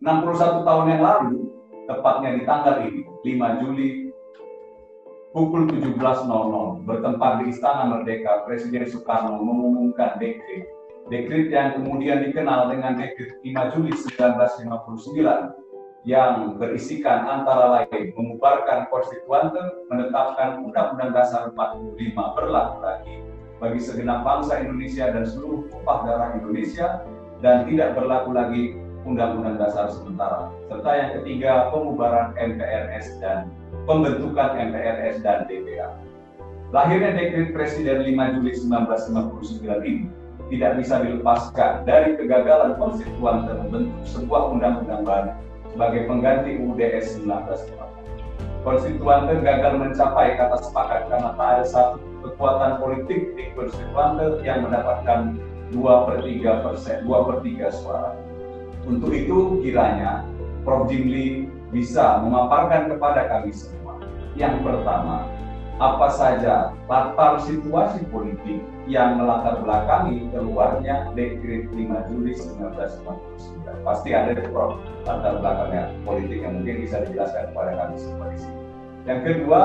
61 tahun yang lalu, tepatnya di tanggal ini, 5 Juli pukul 17.00, bertempat di Istana Merdeka, Presiden Soekarno mengumumkan dekret yang kemudian dikenal dengan Dekret 5 Juli 1959 yang berisikan antara lain membubarkan konstituante, menetapkan Undang-Undang Dasar 45 berlaku lagi bagi segenap bangsa Indonesia dan seluruh tumpah darah Indonesia, dan tidak berlaku lagi Undang-Undang Dasar sementara. Serta yang ketiga, pembubaran MPRS dan pembentukan MPRS dan DPR. Lahirnya Dekret Presiden 5 Juli 1959 ini tidak bisa dilepaskan dari kegagalan konstituante membentuk sebuah undang-undang baru sebagai pengganti UUD 1945. Konstituante gagal mencapai kata sepakat karena tak ada satu kekuatan politik di konstituante yang mendapatkan 2/3 suara. Untuk itu kiranya Prof. Jimli bisa memaparkan kepada kami semua. Yang pertama, apa saja latar situasi politik yang melatar belakangi keluarnya Dekret 5 Juli 1959. Pasti ada Prof. latar belakangnya politik yang mungkin bisa dijelaskan kepada kami semua di sini. Yang kedua,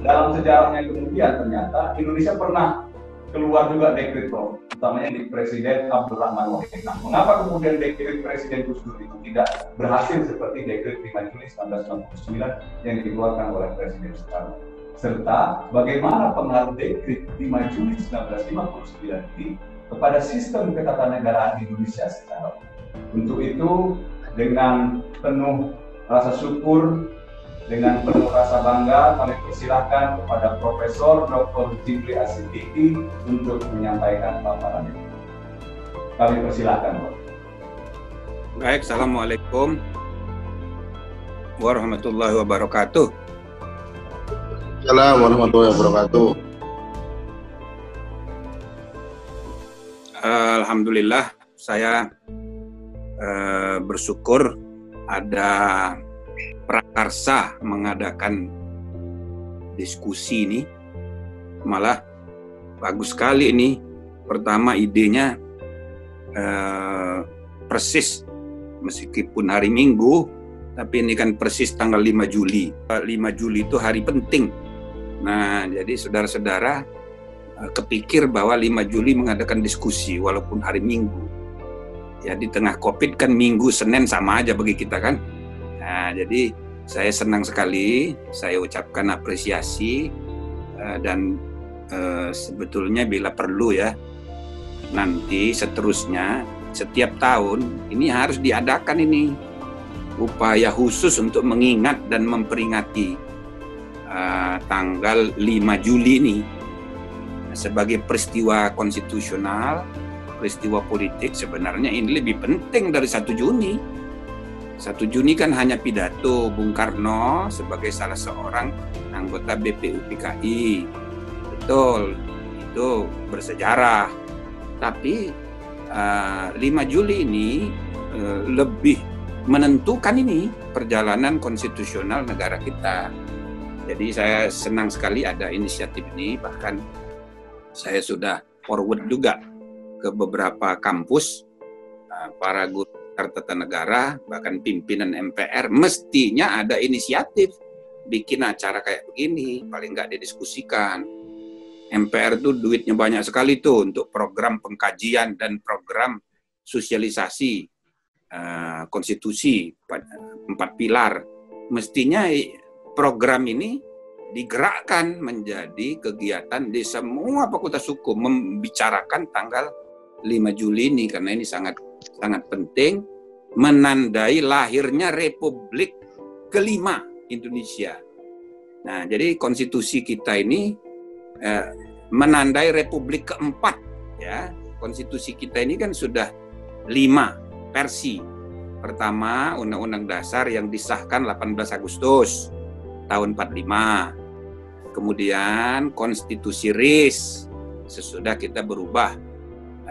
dalam sejarahnya kemudian ternyata Indonesia pernah keluar juga dekret, Prof, utamanya di Presiden Abdurrahman Wahid. Nah, mengapa kemudian dekret Presiden Gus Dur itu tidak berhasil seperti dekret 5 Juli 1959 yang dikeluarkan oleh Presiden Soekarno? Serta bagaimana pengaruh dekret 5 Juli 1959 ini kepada sistem ketatanegaraan Indonesia secara umum. Untuk itu, dengan penuh rasa syukur, dengan penuh rasa bangga, kami persilahkan kepada Profesor Dr. Jimli Asidiki untuk menyampaikan paparannya. Kami persilahkan, Pak. Baik, Assalamualaikum warahmatullahi wabarakatuh. Assalamualaikum warahmatullahi wabarakatuh. Alhamdulillah, saya bersyukur ada prakarsa mengadakan diskusi ini. Malah bagus sekali ini. Pertama, idenya persis, meskipun hari Minggu, tapi ini kan persis tanggal 5 Juli. 5 Juli itu hari penting. Nah, jadi saudara-saudara kepikir bahwa 5 Juli mengadakan diskusi walaupun hari Minggu. Ya, di tengah COVID kan Minggu, Senin sama aja bagi kita kan. Nah, jadi saya senang sekali, saya ucapkan apresiasi dan sebetulnya bila perlu ya, nanti seterusnya setiap tahun ini harus diadakan ini upaya khusus untuk mengingat dan memperingati tanggal 5 Juli ini sebagai peristiwa konstitusional, peristiwa politik. Sebenarnya ini lebih penting dari 1 Juni. 1 Juni kan hanya pidato Bung Karno sebagai salah seorang anggota BPUPKI. Betul, itu bersejarah. Tapi 5 Juli ini lebih menentukan ini perjalanan konstitusional negara kita. Jadi saya senang sekali ada inisiatif ini, bahkan saya sudah forward juga ke beberapa kampus, para guru tata negara, bahkan pimpinan MPR, mestinya ada inisiatif bikin acara kayak begini, paling nggak didiskusikan. MPR tuh duitnya banyak sekali tuh untuk program pengkajian dan program sosialisasi konstitusi 4 pilar. Mestinya program ini digerakkan menjadi kegiatan di semua fakultas hukum, membicarakan tanggal 5 Juli ini, karena ini sangat penting, menandai lahirnya Republik kelima Indonesia. Nah, jadi konstitusi kita ini menandai Republik keempat, ya. Konstitusi kita ini kan sudah 5 versi. Pertama, Undang-Undang Dasar yang disahkan 18 Agustus tahun 45. Kemudian Konstitusi RIS sesudah kita berubah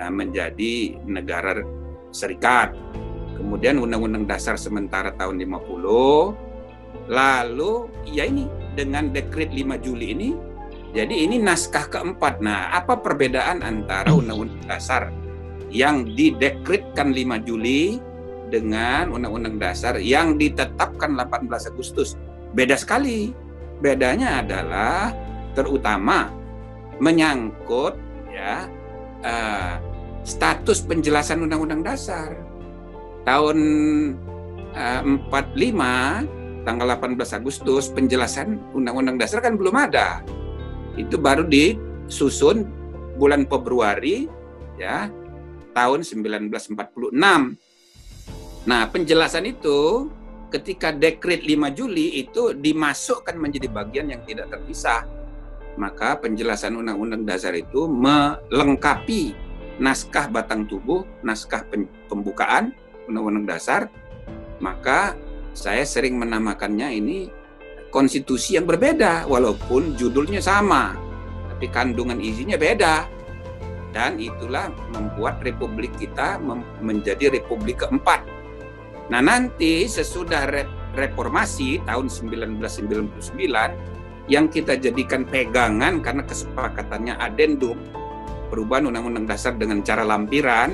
menjadi negara serikat. Kemudian Undang-Undang Dasar sementara tahun 50. Lalu ya ini dengan Dekret 5 Juli ini, jadi ini naskah keempat. Nah, apa perbedaan antara Undang-Undang Dasar yang didekretkan 5 Juli dengan Undang-Undang Dasar yang ditetapkan 18 Agustus. Beda sekali. Bedanya adalah terutama menyangkut ya status penjelasan Undang-Undang Dasar. Tahun 45 tanggal 18 Agustus penjelasan Undang-Undang Dasar kan belum ada. Itu baru disusun bulan Februari ya tahun 1946. Nah, penjelasan itu ketika Dekret 5 Juli itu dimasukkan menjadi bagian yang tidak terpisah. Maka penjelasan Undang-Undang Dasar itu melengkapi naskah batang tubuh, naskah pembukaan Undang-Undang Dasar. Maka saya sering menamakannya ini konstitusi yang berbeda, walaupun judulnya sama, tapi kandungan isinya beda. Dan itulah membuat Republik kita menjadi Republik keempat. Nah, nanti sesudah reformasi tahun 1999 yang kita jadikan pegangan karena kesepakatannya adendum perubahan Undang-Undang Dasar dengan cara lampiran,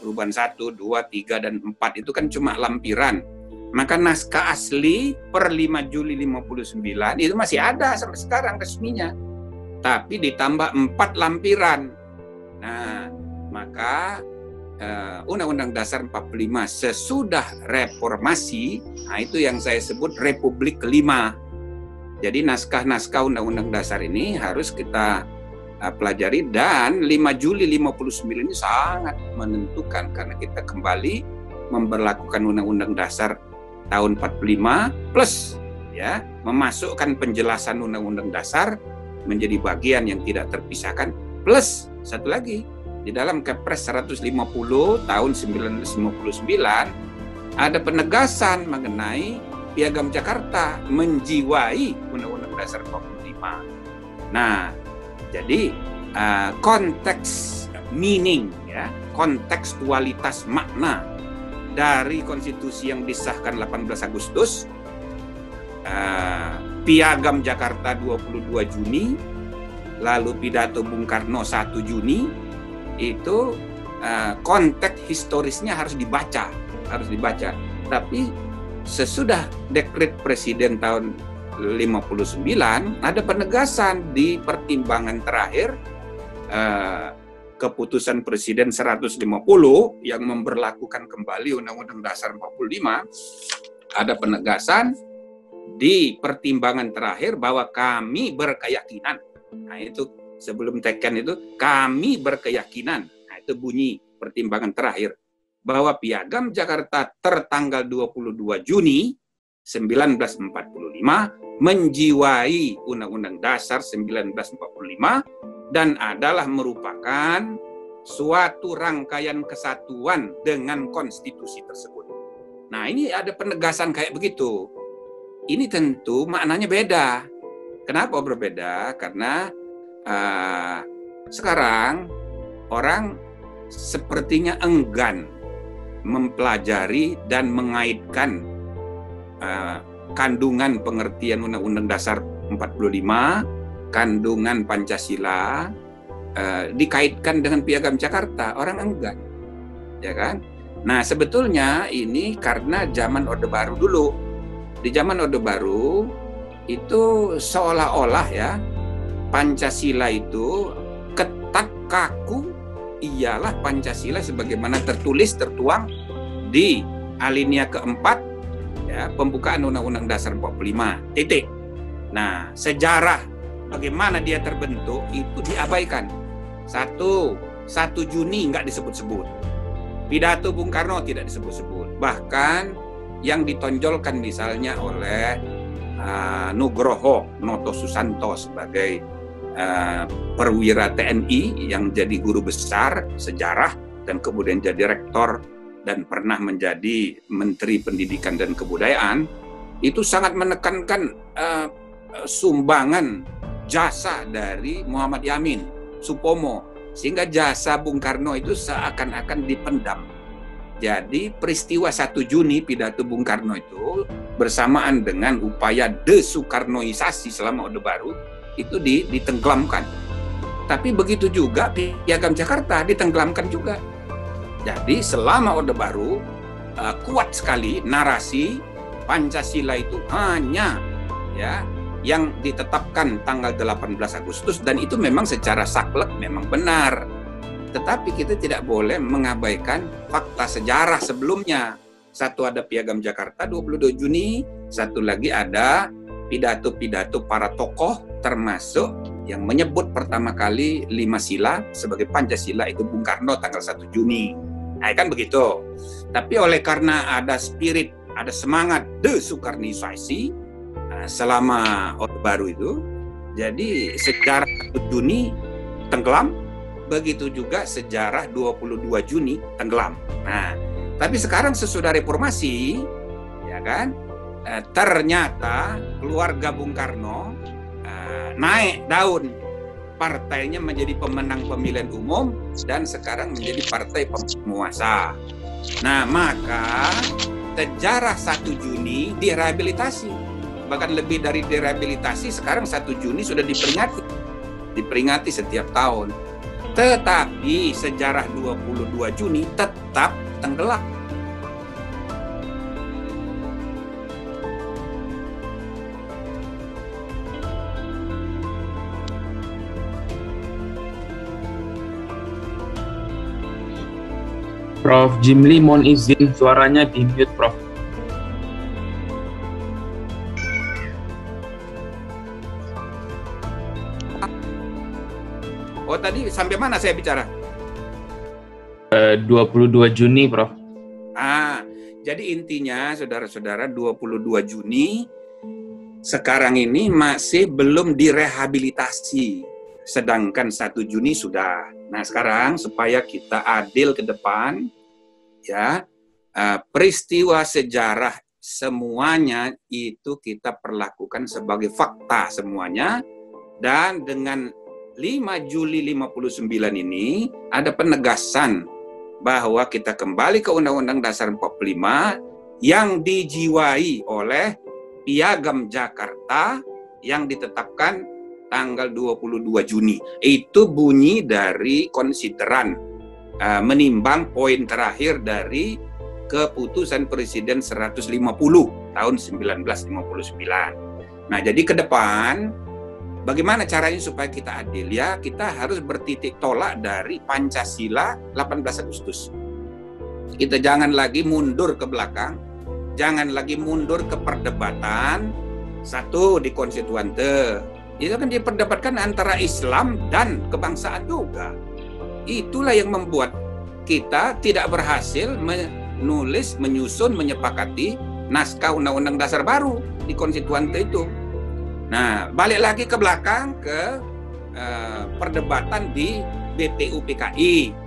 perubahan 1, 2, 3, dan 4 itu kan cuma lampiran. Maka naskah asli per 5 Juli 59 itu masih ada sampai sekarang resminya. Tapi ditambah 4 lampiran. Nah, maka Undang-Undang Dasar 45 sesudah reformasi, nah itu yang saya sebut Republik kelima. Jadi naskah-naskah Undang-Undang Dasar ini harus kita pelajari, dan 5 Juli 59 ini sangat menentukan karena kita kembali memberlakukan Undang-Undang Dasar tahun 45 plus ya, memasukkan penjelasan Undang-Undang Dasar menjadi bagian yang tidak terpisahkan, plus satu lagi di dalam Kepres 150 tahun 1959 ada penegasan mengenai Piagam Jakarta menjiwai Undang-Undang Dasar 45. Nah, jadi konteks meaning ya, kontekstualitas makna dari konstitusi yang disahkan 18 Agustus, Piagam Jakarta 22 Juni, lalu pidato Bung Karno 1 Juni, itu konteks historisnya harus dibaca. Tapi sesudah Dekret Presiden tahun 59 ada penegasan di pertimbangan terakhir keputusan Presiden 150 yang memberlakukan kembali Undang-Undang Dasar 45. Ada penegasan di pertimbangan terakhir bahwa kami berkeyakinan. Nah, itu sebelum teken itu kami berkeyakinan. Nah, itu bunyi pertimbangan terakhir bahwa Piagam Jakarta tertanggal 22 Juni 1945 menjiwai Undang-Undang Dasar 1945 dan adalah merupakan suatu rangkaian kesatuan dengan konstitusi tersebut. Nah, ini ada penegasan kayak begitu. Ini tentu maknanya beda. Kenapa berbeda? Karena sekarang orang sepertinya enggan mempelajari dan mengaitkan kandungan pengertian Undang-Undang Dasar 45, kandungan Pancasila, dikaitkan dengan Piagam Jakarta. Orang enggan, ya kan? Nah, sebetulnya ini karena zaman Orde Baru dulu. Di zaman Orde Baru itu seolah-olah ya Pancasila itu ketat kaku, ialah Pancasila sebagaimana tertulis tertuang di alinea keempat ya, pembukaan Undang-Undang Dasar 45. Titik. Nah, sejarah bagaimana dia terbentuk itu diabaikan. 1 Juni nggak disebut-sebut. Pidato Bung Karno tidak disebut-sebut. Bahkan yang ditonjolkan misalnya oleh Nugroho Noto Susanto sebagai perwira TNI yang jadi guru besar sejarah dan kemudian jadi rektor dan pernah menjadi Menteri Pendidikan dan Kebudayaan, itu sangat menekankan sumbangan jasa dari Muhammad Yamin, Supomo, sehingga jasa Bung Karno itu seakan-akan dipendam. Jadi peristiwa 1 Juni pidato Bung Karno itu bersamaan dengan upaya desukarnoisasi selama Orde Baru itu ditenggelamkan. Tapi begitu juga Piagam Jakarta ditenggelamkan juga. Jadi selama Orde Baru kuat sekali narasi Pancasila itu hanya ya yang ditetapkan tanggal 18 Agustus, dan itu memang secara saklek memang benar. Tetapi kita tidak boleh mengabaikan fakta sejarah sebelumnya. Satu ada Piagam Jakarta 22 Juni, satu lagi ada pidato-pidato para tokoh termasuk yang menyebut pertama kali 5 sila sebagai Pancasila itu Bung Karno tanggal 1 Juni. Nah, kan begitu. Tapi oleh karena ada spirit, ada semangat desoekarnisasi selama Orde Baru itu, jadi sejarah 1 Juni tenggelam, begitu juga sejarah 22 Juni tenggelam. Nah, tapi sekarang sesudah reformasi, ya kan, ternyata keluarga Bung Karno naik daun, partainya menjadi pemenang pemilihan umum dan sekarang menjadi partai penguasa. Nah, maka sejarah 1 Juni direhabilitasi, bahkan lebih dari direhabilitasi, sekarang 1 Juni sudah diperingati setiap tahun. Tetapi sejarah 22 Juni tetap tenggelam. Prof. Jimli mohon izin suaranya di mute, Prof. Oh, tadi sampai mana saya bicara? 22 Juni, Prof. Jadi intinya saudara-saudara 22 Juni sekarang ini masih belum direhabilitasi, sedangkan 1 Juni sudah. Nah, sekarang supaya kita adil ke depan, ya, peristiwa sejarah semuanya itu kita perlakukan sebagai fakta semuanya, dan dengan 5 Juli 59 ini ada penegasan bahwa kita kembali ke Undang-Undang Dasar 45 yang dijiwai oleh Piagam Jakarta yang ditetapkan tanggal 22 Juni. Itu bunyi dari konsideran menimbang poin terakhir dari keputusan Presiden 150 tahun 1959. Nah, jadi ke depan bagaimana caranya supaya kita adil? Ya, kita harus bertitik tolak dari Pancasila 18 Agustus. Kita jangan lagi mundur ke belakang, jangan lagi mundur ke perdebatan satu di konstituante. Itu kan diperdebatkan antara Islam dan kebangsaan juga. Itulah yang membuat kita tidak berhasil menulis, menyusun, menyepakati naskah Undang-Undang Dasar baru di konstituante itu. Nah, balik lagi ke belakang ke perdebatan di BPUPKI,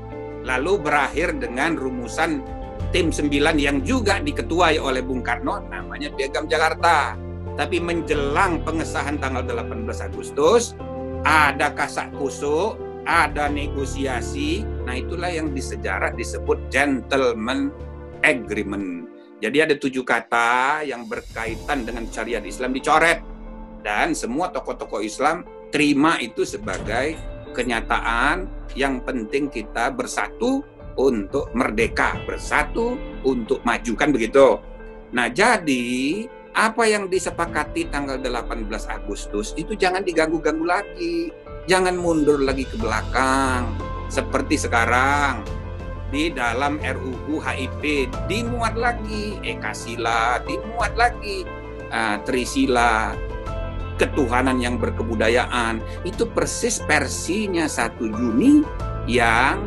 lalu berakhir dengan rumusan tim 9 yang juga diketuai oleh Bung Karno, namanya Piagam Jakarta. Tapi menjelang pengesahan tanggal 18 Agustus, ada kasak kusuk, ada negosiasi. Nah, itulah yang di sejarah disebut gentleman agreement. Jadi ada 7 kata yang berkaitan dengan syariat Islam dicoret. Dan semua tokoh-tokoh Islam terima itu sebagai kenyataan yang penting kita bersatu untuk merdeka, bersatu untuk maju, kan begitu. Nah, jadi apa yang disepakati tanggal 18 Agustus itu jangan diganggu-ganggu lagi. Jangan mundur lagi ke belakang. Seperti sekarang di dalam RUU HIP dimuat lagi Ekasila, dimuat lagi Trisila, ketuhanan yang berkebudayaan. Itu persis versinya 1 Juni yang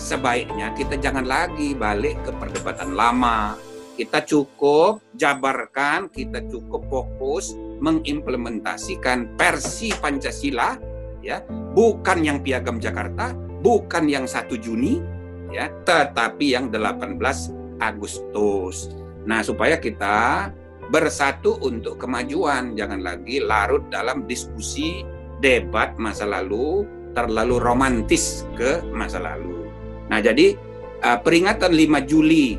sebaiknya kita jangan lagi balik ke perdebatan lama. Kita cukup jabarkan, kita cukup fokus mengimplementasikan versi Pancasila, ya, bukan yang Piagam Jakarta, bukan yang 1 Juni, ya, tetapi yang 18 Agustus. Nah, supaya kita bersatu untuk kemajuan, jangan lagi larut dalam diskusi, debat masa lalu, terlalu romantis ke masa lalu. Nah, jadi peringatan 5 Juli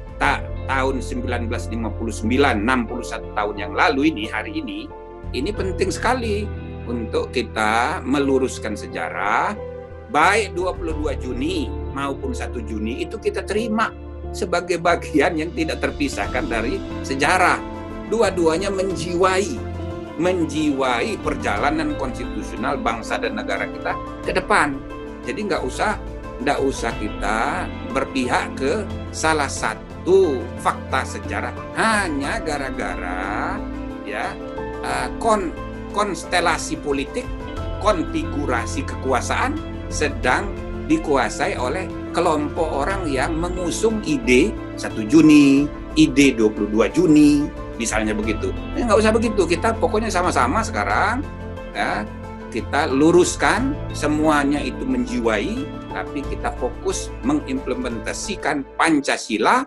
tahun 1959, 61 tahun yang lalu ini, hari ini penting sekali untuk kita meluruskan sejarah, baik 22 Juni maupun 1 Juni itu kita terima sebagai bagian yang tidak terpisahkan dari sejarah. Dua-duanya menjiwai perjalanan konstitusional bangsa dan negara kita ke depan. Jadi nggak usah kita berpihak ke salah satu fakta sejarah hanya gara-gara ya konstelasi politik, konfigurasi kekuasaan sedang dikuasai oleh kelompok orang yang mengusung ide 1 Juni, ide 22 Juni, misalnya begitu. Nggak usah begitu, kita pokoknya sama-sama sekarang ya, kita luruskan semuanya itu menjiwai, tapi kita fokus mengimplementasikan Pancasila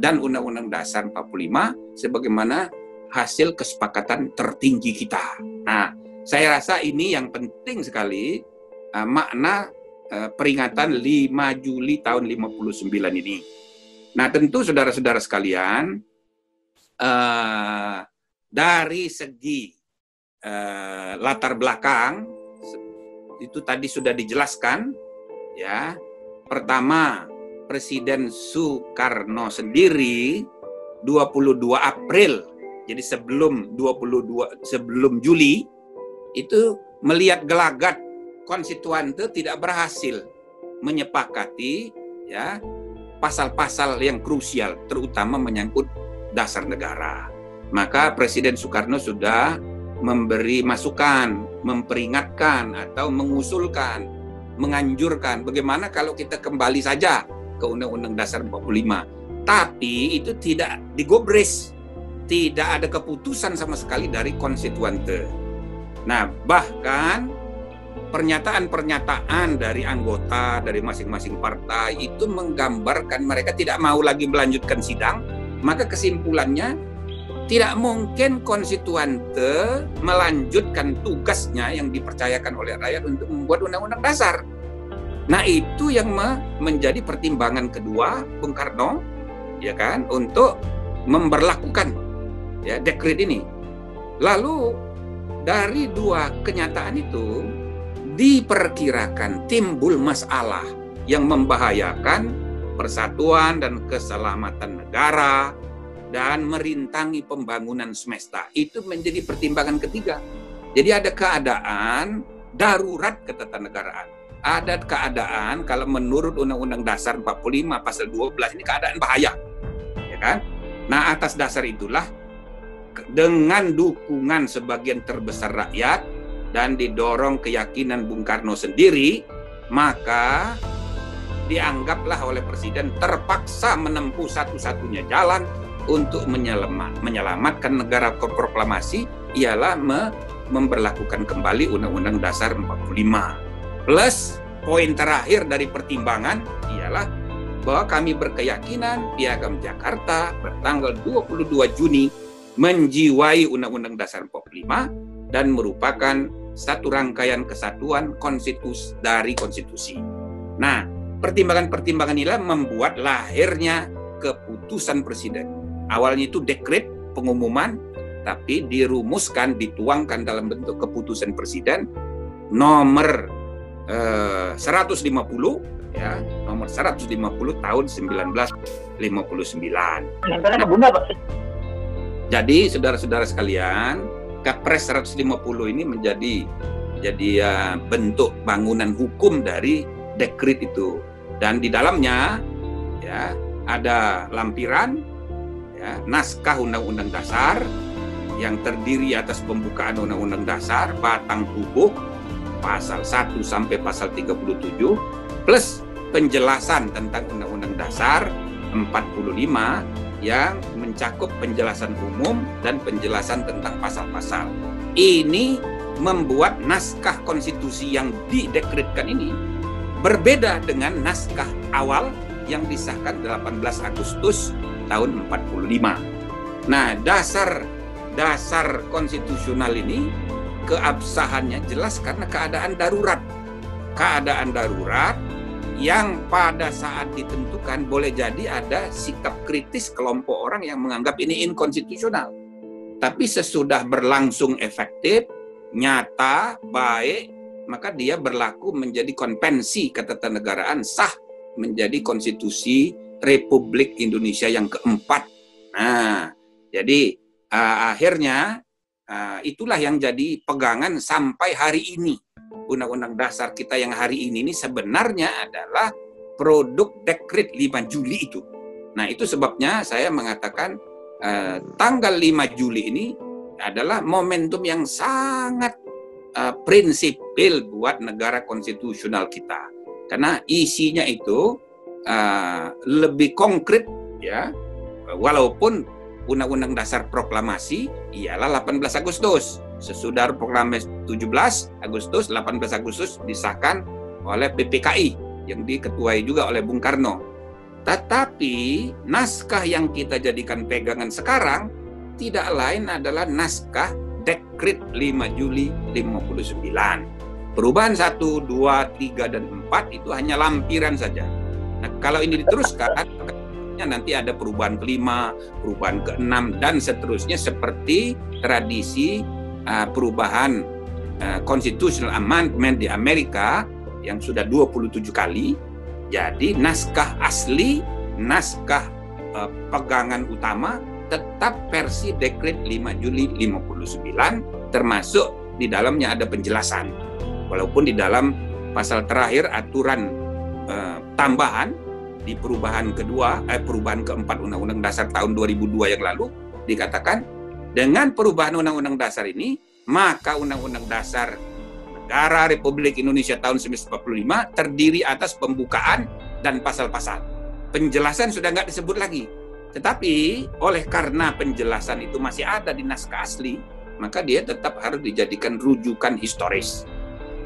dan Undang-Undang Dasar 45 sebagaimana hasil kesepakatan tertinggi kita. Nah, saya rasa ini yang penting sekali makna peringatan 5 Juli tahun 59 ini. Nah, tentu saudara-saudara sekalian, dari segi latar belakang itu tadi sudah dijelaskan ya. Pertama, Presiden Soekarno sendiri 22 April, jadi sebelum Juli itu melihat gelagat konstituante tidak berhasil menyepakati ya pasal-pasal yang krusial, terutama menyangkut dasar negara. Maka Presiden Soekarno sudah memberi masukan, memperingatkan atau mengusulkan, menganjurkan bagaimana kalau kita kembali saja ke Undang-Undang Dasar 45. Tapi itu tidak digubris, tidak ada keputusan sama sekali dari konstituante. Nah, bahkan pernyataan-pernyataan dari anggota dari masing-masing partai itu menggambarkan mereka tidak mau lagi melanjutkan sidang, maka kesimpulannya tidak mungkin konstituante melanjutkan tugasnya yang dipercayakan oleh rakyat untuk membuat undang-undang dasar. Nah, itu yang menjadi pertimbangan kedua Bung Karno, ya kan, untuk memberlakukan ya dekret ini. Lalu dari dua kenyataan itu diperkirakan timbul masalah yang membahayakan persatuan dan keselamatan negara dan merintangi pembangunan semesta. Itu menjadi pertimbangan ketiga. Jadi ada keadaan darurat ketatanegaraan. Ada keadaan kalau menurut Undang-Undang Dasar 45 pasal 12 ini keadaan bahaya. Ya kan? Nah, atas dasar itulah dengan dukungan sebagian terbesar rakyat dan didorong keyakinan Bung Karno sendiri, maka dianggaplah oleh Presiden terpaksa menempuh satu-satunya jalan untuk menyelamatkan negara proklamasi, ialah memberlakukan kembali Undang-Undang Dasar 45. Plus, poin terakhir dari pertimbangan ialah bahwa kami berkeyakinan Piagam Jakarta bertanggal 22 Juni menjiwai Undang-Undang Dasar 45 dan merupakan satu rangkaian kesatuan dari konstitusi. Nah, pertimbangan-pertimbangan inilah membuat lahirnya keputusan Presiden. Awalnya itu dekret pengumuman, tapi dirumuskan, dituangkan dalam bentuk keputusan Presiden nomor 150 ya, nomor 150 tahun 1959. Jadi saudara-saudara sekalian, Kepres 150 ini menjadi bentuk bangunan hukum dari dekret itu, dan di dalamnya ya ada lampiran ya, naskah Undang-Undang Dasar yang terdiri atas pembukaan Undang-Undang Dasar, batang tubuh pasal 1 sampai pasal 37 plus penjelasan tentang Undang-Undang Dasar 45 yang mencakup penjelasan umum dan penjelasan tentang pasal-pasal. Ini membuat naskah konstitusi yang didekretkan ini berbeda dengan naskah awal yang disahkan 18 Agustus tahun 45. Nah, dasar konstitusional ini keabsahannya jelas karena keadaan darurat. Keadaan darurat yang pada saat ditentukan boleh jadi ada sikap kritis kelompok orang yang menganggap ini inkonstitusional. Tapi sesudah berlangsung efektif, nyata, baik, maka dia berlaku menjadi konvensi ketatanegaraan sah menjadi konstitusi Republik Indonesia yang keempat. Nah, jadi akhirnya itulah yang jadi pegangan sampai hari ini. Undang-Undang Dasar kita yang hari ini sebenarnya adalah produk Dekret 5 Juli itu. Nah, itu sebabnya saya mengatakan tanggal 5 Juli ini adalah momentum yang sangat prinsipil buat negara konstitusional kita. Karena isinya itu lebih konkret, ya, walaupun Undang-Undang Dasar Proklamasi ialah 18 Agustus. Sesudah proklamasi 17 Agustus, 18 Agustus disahkan oleh PPKI yang diketuai juga oleh Bung Karno. Tetapi naskah yang kita jadikan pegangan sekarang tidak lain adalah naskah Dekret 5 Juli 59. Perubahan 1, 2, 3, dan 4 itu hanya lampiran saja. Nah, kalau ini diteruskan, nanti ada perubahan kelima, perubahan keenam, dan seterusnya seperti tradisi perubahan constitutional amendment di Amerika yang sudah 27 kali. Jadi naskah asli, naskah pegangan utama tetap versi Dekret 5 Juli 59, termasuk di dalamnya ada penjelasan. Walaupun di dalam pasal terakhir aturan tambahan di perubahan keempat Undang-Undang Dasar tahun 2002 yang lalu dikatakan dengan perubahan Undang-Undang Dasar ini, maka Undang-Undang Dasar Negara Republik Indonesia tahun 1945 terdiri atas pembukaan dan pasal-pasal. Penjelasan sudah nggak disebut lagi. Tetapi oleh karena penjelasan itu masih ada di naskah asli, maka dia tetap harus dijadikan rujukan historis.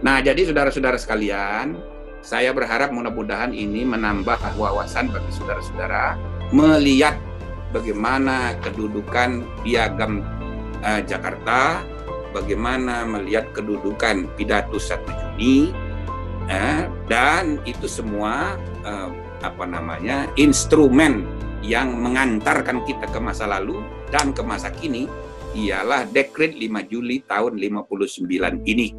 Nah, jadi saudara-saudara sekalian, saya berharap mudah-mudahan ini menambah wawasan bagi saudara-saudara melihat bagaimana kedudukan Piagam Jakarta, bagaimana melihat kedudukan Pidato 1 Juni, dan itu semua instrumen yang mengantarkan kita ke masa lalu dan ke masa kini ialah Dekret 5 Juli tahun 59 ini.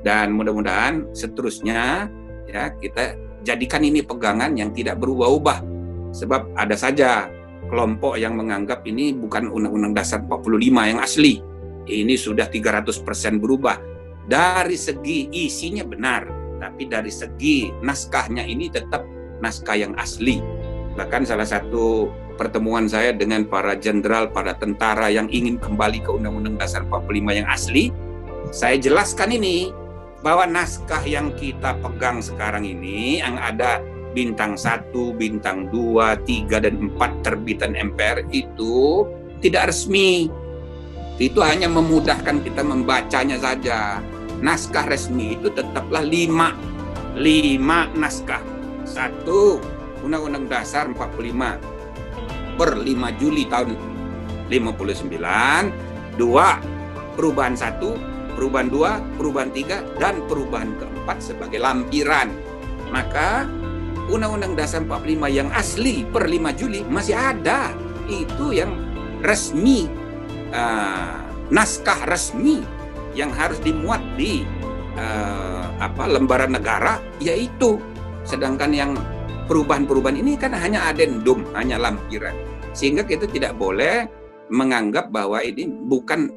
Dan mudah-mudahan seterusnya ya kita jadikan ini pegangan yang tidak berubah-ubah. Sebab ada saja kelompok yang menganggap ini bukan Undang-Undang Dasar 45 yang asli. Ini sudah 300% berubah. Dari segi isinya benar, tapi dari segi naskahnya ini tetap naskah yang asli. Bahkan salah satu pertemuan saya dengan para jenderal, para tentara yang ingin kembali ke Undang-Undang Dasar 45 yang asli, saya jelaskan ini, bahwa naskah yang kita pegang sekarang ini, yang ada bintang 1, bintang 2, 3, dan 4 terbitan MPR itu tidak resmi. Itu hanya memudahkan kita membacanya saja. Naskah resmi itu tetaplah 5 naskah. 1, Undang-Undang Dasar 45 per 5 Juli tahun 59, 2, perubahan 1, perubahan 2, perubahan 3, dan perubahan keempat sebagai lampiran. Maka Undang-Undang Dasar 45 yang asli per 5 Juli masih ada. Itu yang resmi, naskah resmi yang harus dimuat di lembaran negara, yaitu. Sedangkan yang perubahan-perubahan ini kan hanya adendum, hanya lampiran. Sehingga kita tidak boleh menganggap bahwa ini bukan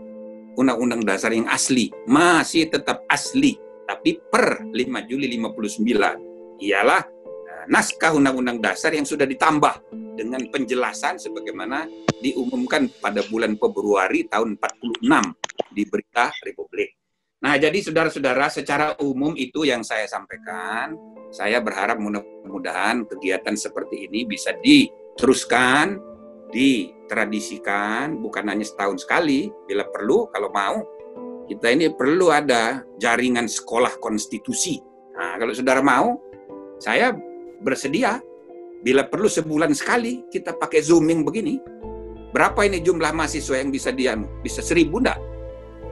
Undang-Undang Dasar yang asli. Masih tetap asli, tapi per 5 Juli 59 ialah naskah Undang-Undang Dasar yang sudah ditambah dengan penjelasan sebagaimana diumumkan pada bulan Februari tahun 46 di Berita Republik. Nah, jadi saudara-saudara, secara umum itu yang saya sampaikan. Saya berharap mudah-mudahan kegiatan seperti ini bisa diteruskan, ditradisikan, bukan hanya setahun sekali, bila perlu, kalau mau, kita ini perlu ada jaringan sekolah konstitusi. Nah, kalau saudara mau, saya bersedia, bila perlu sebulan sekali, kita pakai Zooming begini. Berapa ini jumlah mahasiswa yang bisa bisa 1.000 enggak?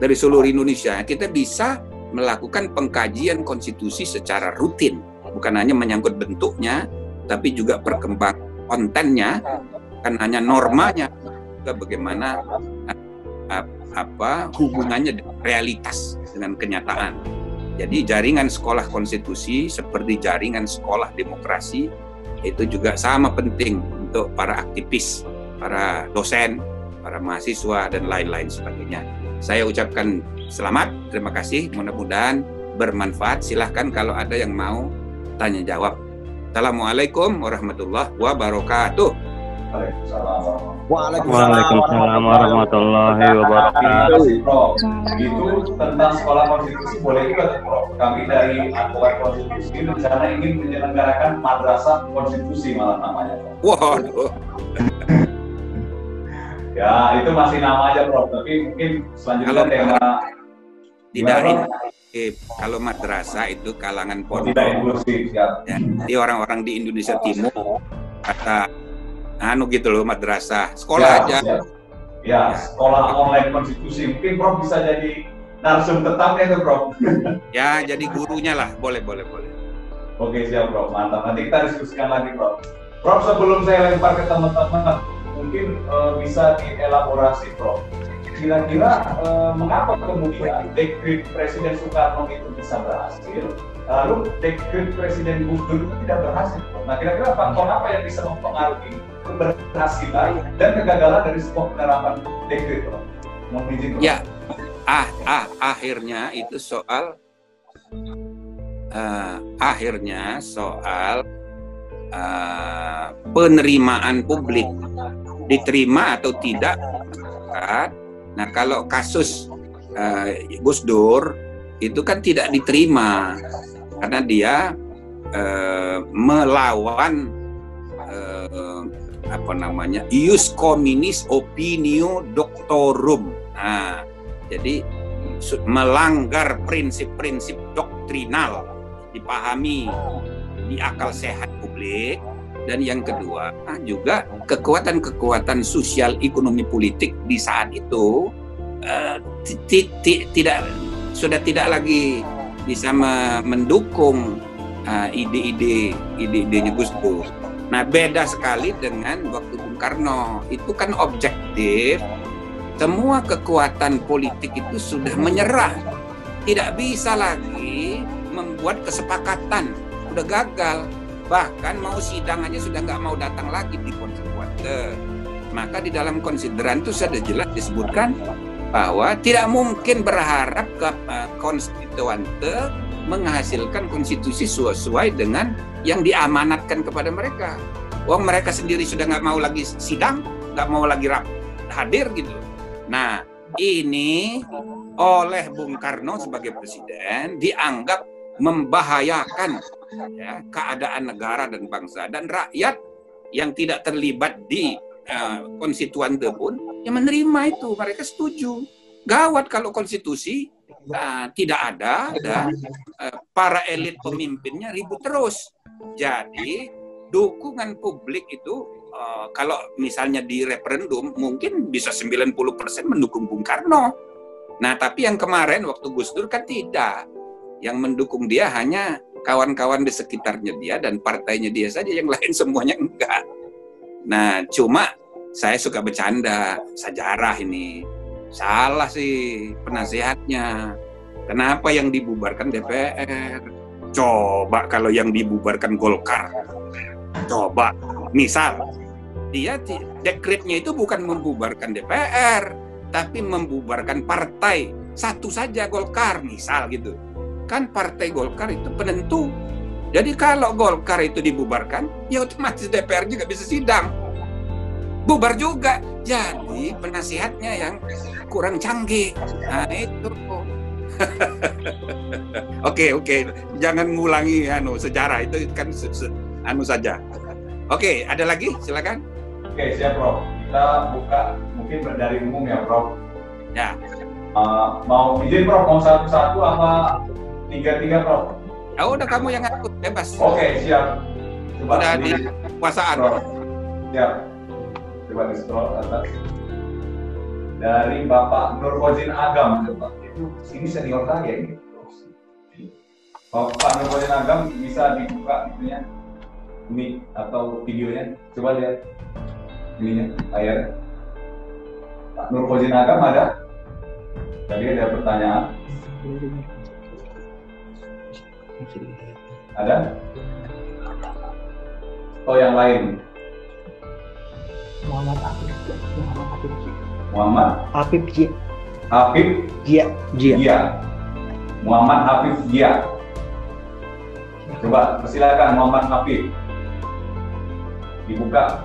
Dari seluruh Indonesia, kita bisa melakukan pengkajian konstitusi secara rutin. Bukan hanya menyangkut bentuknya, tapi juga perkembangan kontennya, bukan hanya normanya, juga bagaimana hubungannya dengan realitas, dengan kenyataan. Jadi jaringan sekolah konstitusi seperti jaringan sekolah demokrasi itu juga sama penting untuk para aktivis, para dosen, para mahasiswa, dan lain-lain sebagainya. Saya ucapkan selamat, terima kasih, mudah-mudahan bermanfaat. Silahkan kalau ada yang mau tanya jawab. Assalamualaikum warahmatullahi wabarakatuh. Waalaikumsalam warahmatullahi wabarakatuh. Prof. Itu tentang sekolah konstitusi boleh juga tuh, Prof. Kami dari Advokat Konstitusi rencana ingin menyelenggarakan madrasah konstitusi malah namanya, Prof. Waduh. Ya, itu masih nama aja, Prof. Tapi mungkin selanjutnya tema Tidak gimana, Prof? inklusif. Kalau madrasah itu kalangan Tidak pondok. inklusif, ya. Ya, jadi orang-orang di Indonesia Timur kata gitu loh, madrasah sekolah aja. Ya, sekolah online konstitusi. Mungkin Prof bisa jadi narsum tetapnya tuh, Prof. Ya, jadi gurunya lah, boleh. Oke, siap, Prof. Mantap. Nanti kita diskusikan lagi, Prof. Prof, sebelum saya lempar ke teman-teman, mungkin bisa dielaborasi, Prof. Kira-kira mengapa kemudian dekret Presiden Soekarno itu bisa berhasil, lalu dekret Presiden Gus Dur itu tidak berhasil, Prof? Nah, kira-kira faktor apa yang bisa mempengaruhi keberhasilan dan kegagalan dari sebuah penerapan dekret, Prof? Mohon izin, Prof. Ya, akhirnya itu soal penerimaan publik, diterima atau tidak. Nah, kalau kasus Gus Dur itu kan tidak diterima karena dia melawan ius communis opinio doctorum. Nah, jadi melanggar prinsip-prinsip doktrinal, dipahami di akal sehat publik. Dan yang kedua juga kekuatan-kekuatan sosial ekonomi politik di saat itu sudah tidak lagi bisa mendukung ide-idenya Gus Dur. Nah, beda sekali dengan waktu Bung Karno. Itu kan objektif, semua kekuatan politik itu sudah menyerah, tidak bisa lagi membuat kesepakatan, sudah gagal. Bahkan mau sidang aja sudah nggak mau datang lagi di konstituante. Maka di dalam konsideran itu sudah jelas disebutkan bahwa tidak mungkin berharap ke konstituante menghasilkan konstitusi sesuai dengan yang diamanatkan kepada mereka. Wong mereka sendiri sudah nggak mau lagi sidang, nggak mau lagi hadir gitu. Nah, ini oleh Bung Karno sebagai presiden dianggap membahayakan ya, keadaan negara dan bangsa, dan rakyat yang tidak terlibat di konstituante pun yang menerima itu, mereka setuju. Gawat kalau konstitusi tidak ada dan para elit pemimpinnya ribut terus. Jadi dukungan publik itu kalau misalnya di referendum mungkin bisa 90% mendukung Bung Karno. Nah, tapi yang kemarin waktu Gus Dur kan tidak. Yang mendukung dia hanya kawan-kawan di sekitarnya dia dan partainya dia saja, yang lain semuanya enggak. Nah, cuma saya suka bercanda, sejarah ini salah sih penasehatnya. Kenapa yang dibubarkan DPR? Coba kalau yang dibubarkan Golkar. Coba, misal dia dekretnya itu bukan membubarkan DPR, tapi membubarkan partai satu saja, Golkar misal gitu. Kan partai Golkar itu penentu. Jadi kalau Golkar itu dibubarkan, ya otomatis DPR juga bisa sidang. Bubar juga. Jadi penasihatnya yang kurang canggih. Nah itu. Oke. Jangan ngulangi sejarah itu kan saja. Oke, ada lagi? Silakan. Oke, siap, Prof. Kita buka mungkin dari umum ya, Prof. Ya. Mau izin, Prof, mau satu-satu apa tiga-tiga, Prof? Udah kamu yang ngatur, bebas. Oke, siap. Coba udah di kekuasaan. Siap. Coba di scroll atas. Dari Bapak Nurkozin Agam, coba. Ini senior saya ini. Bapak Nurkozin Agam bisa dibuka itunya, mic atau videonya. Coba lihat ininya, layar. Pak Nurkozin Agam ada? Tadi ada pertanyaan. Ada? Oh, yang lain. Muhammad Afif. Muhammad Afif Jia. Hafif Jia. Gia. Muhammad Hafif Gia. Coba persilakan Muhammad Hafif. Dibuka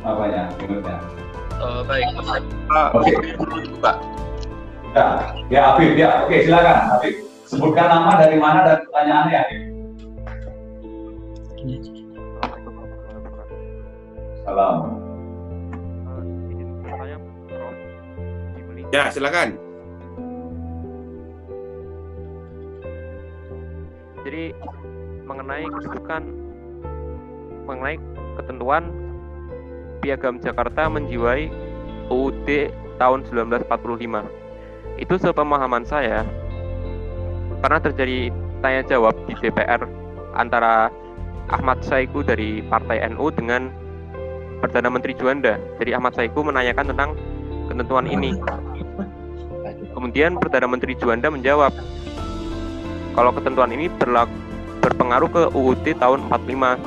apanya, minutnya. Baik. Oke. Ya, Hafif ya. Oke, silakan Hafif. Sebutkan nama, dari mana, dan pertanyaannya ya. Salam. Ya, silakan. Jadi mengenai ketentuan Piagam Jakarta menjiwai UUD tahun 1945. Itu sepemahaman saya, karena terjadi tanya jawab di DPR antara Ahmad Saiku dari Partai NU dengan Perdana Menteri Juanda. Jadi Ahmad Saiku menanyakan tentang ketentuan ini. Kemudian Perdana Menteri Juanda menjawab kalau ketentuan ini berpengaruh ke UUD tahun 45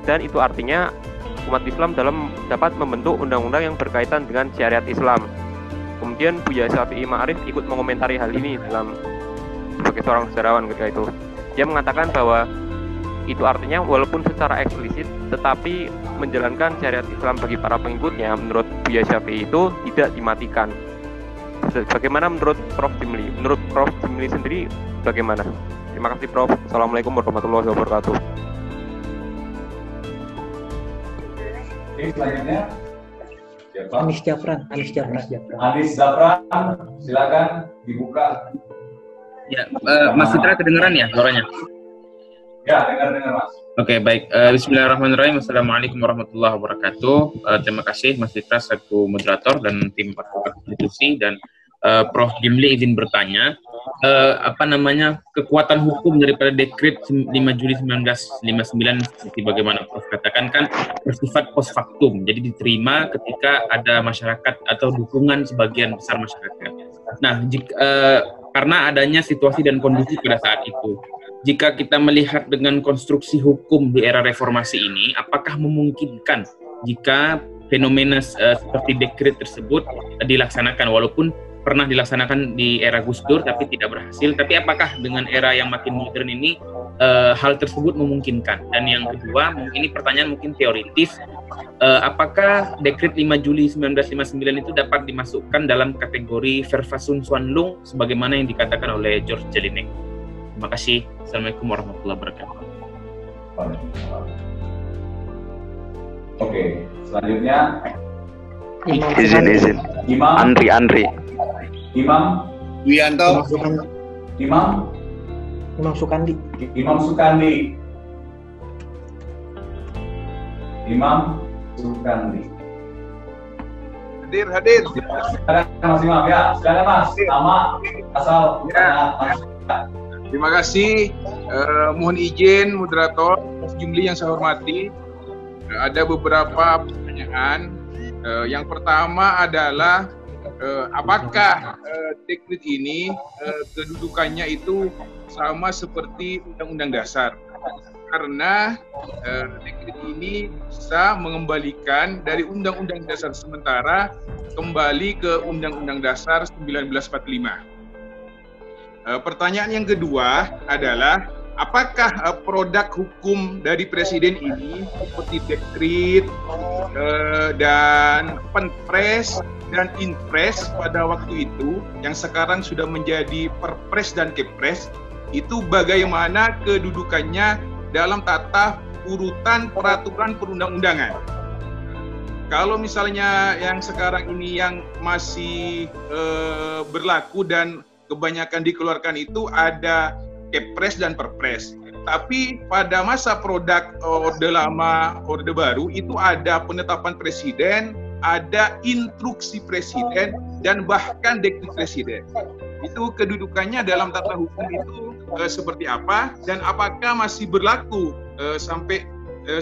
dan itu artinya umat Islam dapat membentuk undang-undang yang berkaitan dengan syariat Islam. Kemudian Buya Syafi'i Ma'arif ikut mengomentari hal ini sebagai seorang sejarawan ketika itu. Dia mengatakan bahwa itu artinya walaupun secara eksplisit tetapi menjalankan syariat Islam bagi para pengikutnya menurut Buya Syafi'i itu tidak dimatikan. Bagaimana menurut Prof. Jimli? Menurut Prof. Jimli sendiri bagaimana? Terima kasih Prof. Assalamualaikum warahmatullahi wabarakatuh. Oke, selanjutnya siapa? Anis Jafran. Anis Zafran, silakan dibuka. Ya, Mas Citra kedengeran ya suaranya? Ya, dengar Mas. Oke, baik. Bismillahirrahmanirrahim. Assalamualaikum warahmatullahi wabarakatuh. Terima kasih Mas Citra selaku moderator dan tim Fakultas Konstitusi, dan Prof. Jimli izin bertanya, kekuatan hukum daripada Dekret 5 Juli 1959 seperti bagaimana Prof katakan kan bersifat post factum, jadi diterima ketika ada masyarakat atau dukungan sebagian besar masyarakat. Nah, karena adanya situasi dan kondisi pada saat itu, jika kita melihat dengan konstruksi hukum di era reformasi ini, apakah memungkinkan jika fenomena seperti dekret tersebut dilaksanakan, walaupun pernah dilaksanakan di era Gus Dur tapi tidak berhasil, tapi apakah dengan era yang makin modern ini hal tersebut memungkinkan? Dan yang kedua, ini pertanyaan mungkin teoritis, apakah dekret 5 Juli 1959 itu dapat dimasukkan dalam kategori Verfassung Swanlung sebagaimana yang dikatakan oleh George Jelinek? Terima kasih. Assalamualaikum warahmatullahi wabarakatuh. Oke, selanjutnya Izin. Imam Andri. Imam Wianto. Imam Sukandi. Imam Sukandi. Hadir. Silakan Mas Imam ya. Silakan Mas. Nama, asal. Ya. Terima kasih. Mohon izin moderator Jimli yang saya hormati. Ada beberapa pertanyaan. Yang pertama adalah apakah dekret ini kedudukannya itu sama seperti Undang-Undang Dasar? Karena dekret ini bisa mengembalikan dari Undang-Undang Dasar sementara kembali ke Undang-Undang Dasar 1945. Pertanyaan yang kedua adalah apakah produk hukum dari Presiden ini seperti dekret dan penpres dan inpres pada waktu itu yang sekarang sudah menjadi perpres dan kepres itu bagaimana kedudukannya dalam tata urutan peraturan perundang-undangan? Kalau misalnya yang sekarang ini yang masih berlaku dan kebanyakan dikeluarkan itu ada kepres dan perpres. Tapi pada masa produk Orde Lama, Orde Baru itu ada penetapan presiden, ada instruksi presiden, dan bahkan dekret presiden. Itu kedudukannya dalam tata hukum itu seperti apa dan apakah masih berlaku sampai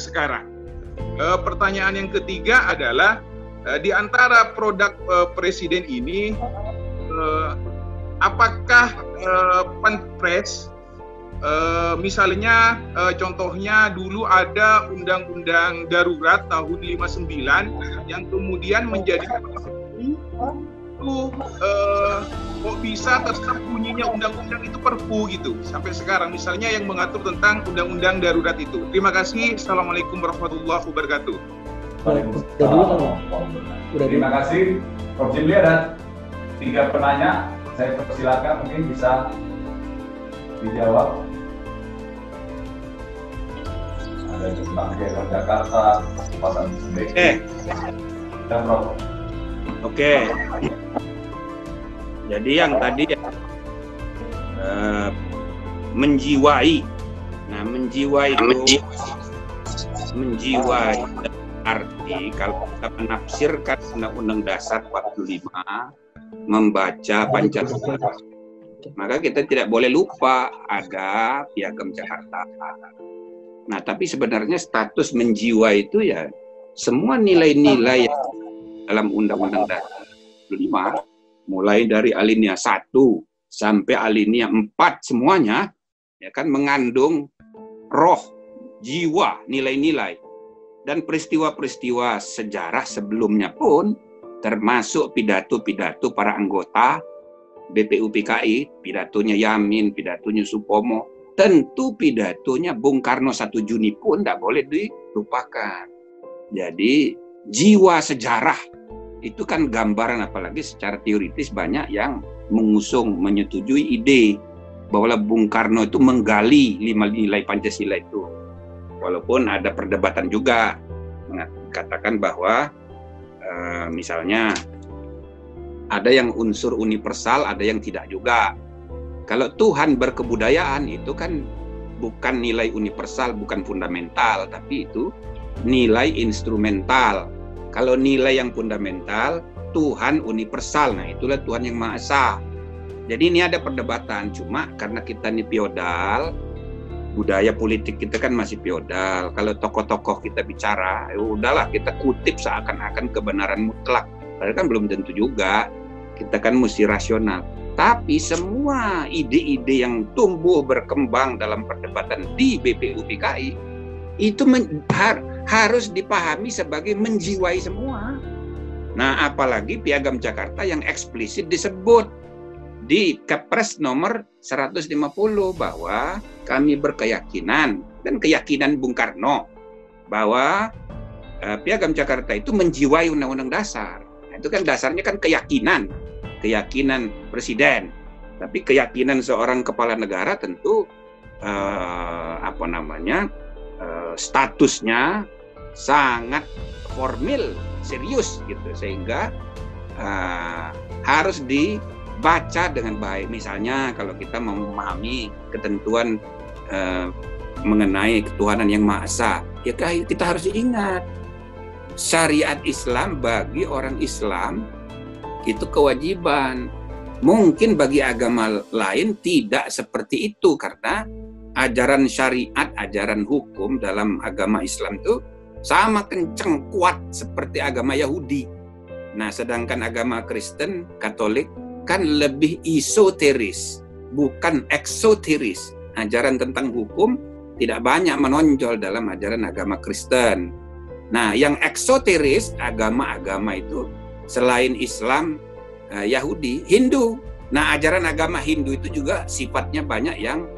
sekarang? Pertanyaan yang ketiga adalah di antara produk presiden ini apakah penpres Misalnya contohnya dulu ada Undang-Undang Darurat tahun 59 yang kemudian menjadi kok bisa tetap bunyinya undang-undang itu perpu gitu sampai sekarang, misalnya yang mengatur tentang Undang-Undang Darurat itu. Terima kasih. Assalamualaikum warahmatullahi wabarakatuh. Waalaikumsalam. Terima kasih Prof. Jimli. Ada 3 penanya, saya persilakan mungkin bisa dijawab. Ada tentang Piagam Jakarta, kesempatan sendiri. Dan Prof. Oke. Jadi yang tadi menjiwai. Nah, menjiwai itu menjiwai arti kalau kita menafsirkan Undang-Undang Dasar 45, membaca Pancasila, maka kita tidak boleh lupa ada Piagam Jakarta. Nah, tapi sebenarnya status menjiwai itu ya semua nilai-nilai dalam Undang-Undang Dasar 45, mulai dari alinea 1 sampai alinea 4 semuanya ya kan mengandung roh, jiwa, nilai-nilai. Dan peristiwa-peristiwa sejarah sebelumnya pun termasuk pidato-pidato para anggota BPUPKI, pidatonya Yamin, pidatonya Supomo, tentu pidatonya Bung Karno 1 Juni pun tidak boleh dilupakan. Jadi jiwa sejarah itu kan gambaran, apalagi secara teoritis banyak yang mengusung, menyetujui ide bahwa Bung Karno itu menggali 5 nilai Pancasila itu. Walaupun ada perdebatan juga mengatakan bahwa misalnya ada yang unsur universal, ada yang tidak juga. Kalau Tuhan berkebudayaan itu kan bukan nilai universal, bukan fundamental, tapi itu nilai instrumental. Kalau nilai yang fundamental, Tuhan universal. Nah, itulah Tuhan yang Maha Esa. Jadi ini ada perdebatan, cuma karena kita ini feodal, budaya politik kita kan masih feodal. Kalau tokoh-tokoh kita bicara, ya udahlah kita kutip seakan-akan kebenaran mutlak. Padahal kan belum tentu juga. Kita kan mesti rasional. Tapi semua ide-ide yang tumbuh berkembang dalam perdebatan di BPUPKI itu harus dipahami sebagai menjiwai semua. Nah, apalagi Piagam Jakarta yang eksplisit disebut di Kepres nomor 150 bahwa kami berkeyakinan, dan keyakinan Bung Karno, bahwa Piagam Jakarta itu menjiwai Undang-Undang Dasar. Nah, itu kan dasarnya kan keyakinan presiden. Tapi keyakinan seorang kepala negara tentu statusnya sangat formal, serius gitu, sehingga harus dibaca dengan baik. Misalnya kalau kita memahami ketentuan mengenai ketuhanan yang Maha Esa, ya kita harus ingat syariat Islam bagi orang Islam itu kewajiban. Mungkin bagi agama lain tidak seperti itu, karena ajaran syariat, ajaran hukum dalam agama Islam itu sama kenceng, kuat seperti agama Yahudi. Nah, sedangkan agama Kristen, Katolik kan lebih esoteris, bukan eksoteris. Ajaran tentang hukum tidak banyak menonjol dalam ajaran agama Kristen. Nah, yang eksoteris, agama-agama itu selain Islam, Yahudi, Hindu. Nah, ajaran agama Hindu itu juga sifatnya banyak yang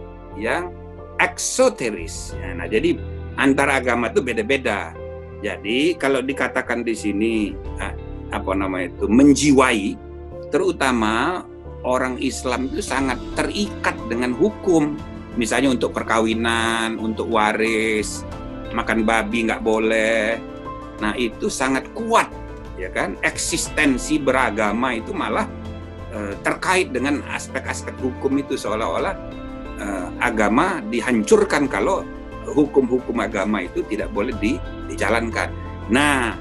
eksoteris. Nah, jadi antar agama itu beda-beda. Jadi kalau dikatakan di sini menjiwai, terutama orang Islam itu sangat terikat dengan hukum. Misalnya untuk perkawinan, untuk waris, makan babi nggak boleh. Nah, itu sangat kuat, ya kan? Eksistensi beragama itu malah terkait dengan aspek-aspek hukum itu, seolah-olah agama dihancurkan kalau hukum-hukum agama itu tidak boleh dijalankan. Nah,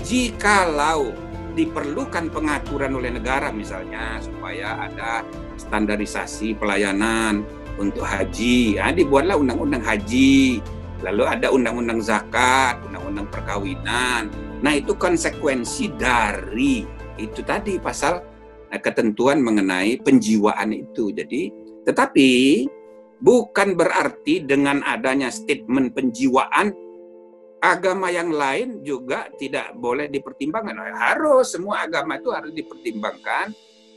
jikalau diperlukan pengaturan oleh negara misalnya supaya ada standarisasi pelayanan untuk haji, dibuatlah undang-undang haji, lalu ada undang-undang zakat, undang-undang perkawinan. Nah, itu konsekuensi dari itu tadi pasal ketentuan mengenai penjiwaan itu. Jadi, tetapi bukan berarti dengan adanya statement penjiwaan agama yang lain juga tidak boleh dipertimbangkan. Harus, semua agama itu harus dipertimbangkan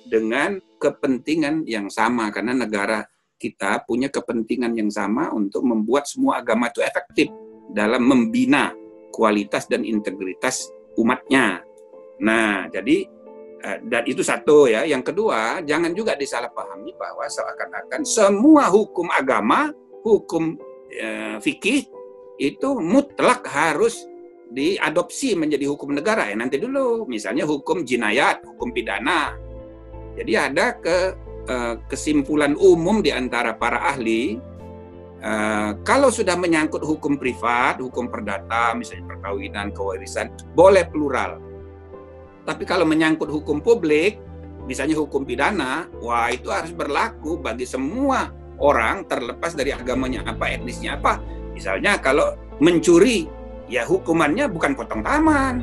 dengan kepentingan yang sama, karena negara kita punya kepentingan yang sama untuk membuat semua agama itu efektif dalam membina kualitas dan integritas umatnya. Nah, jadi dan itu satu ya. Yang kedua, jangan juga disalahpahami bahwa seakan-akan semua hukum agama, hukum fikih itu mutlak harus diadopsi menjadi hukum negara. Ya, nanti dulu, misalnya hukum jinayat, hukum pidana. Jadi ada kesimpulan umum di antara para ahli, kalau sudah menyangkut hukum privat, hukum perdata, misalnya perkawinan, kewarisan, boleh plural. Tapi kalau menyangkut hukum publik, misalnya hukum pidana, wah itu harus berlaku bagi semua orang terlepas dari agamanya apa, etnisnya apa. Misalnya kalau mencuri, ya hukumannya bukan potong tangan,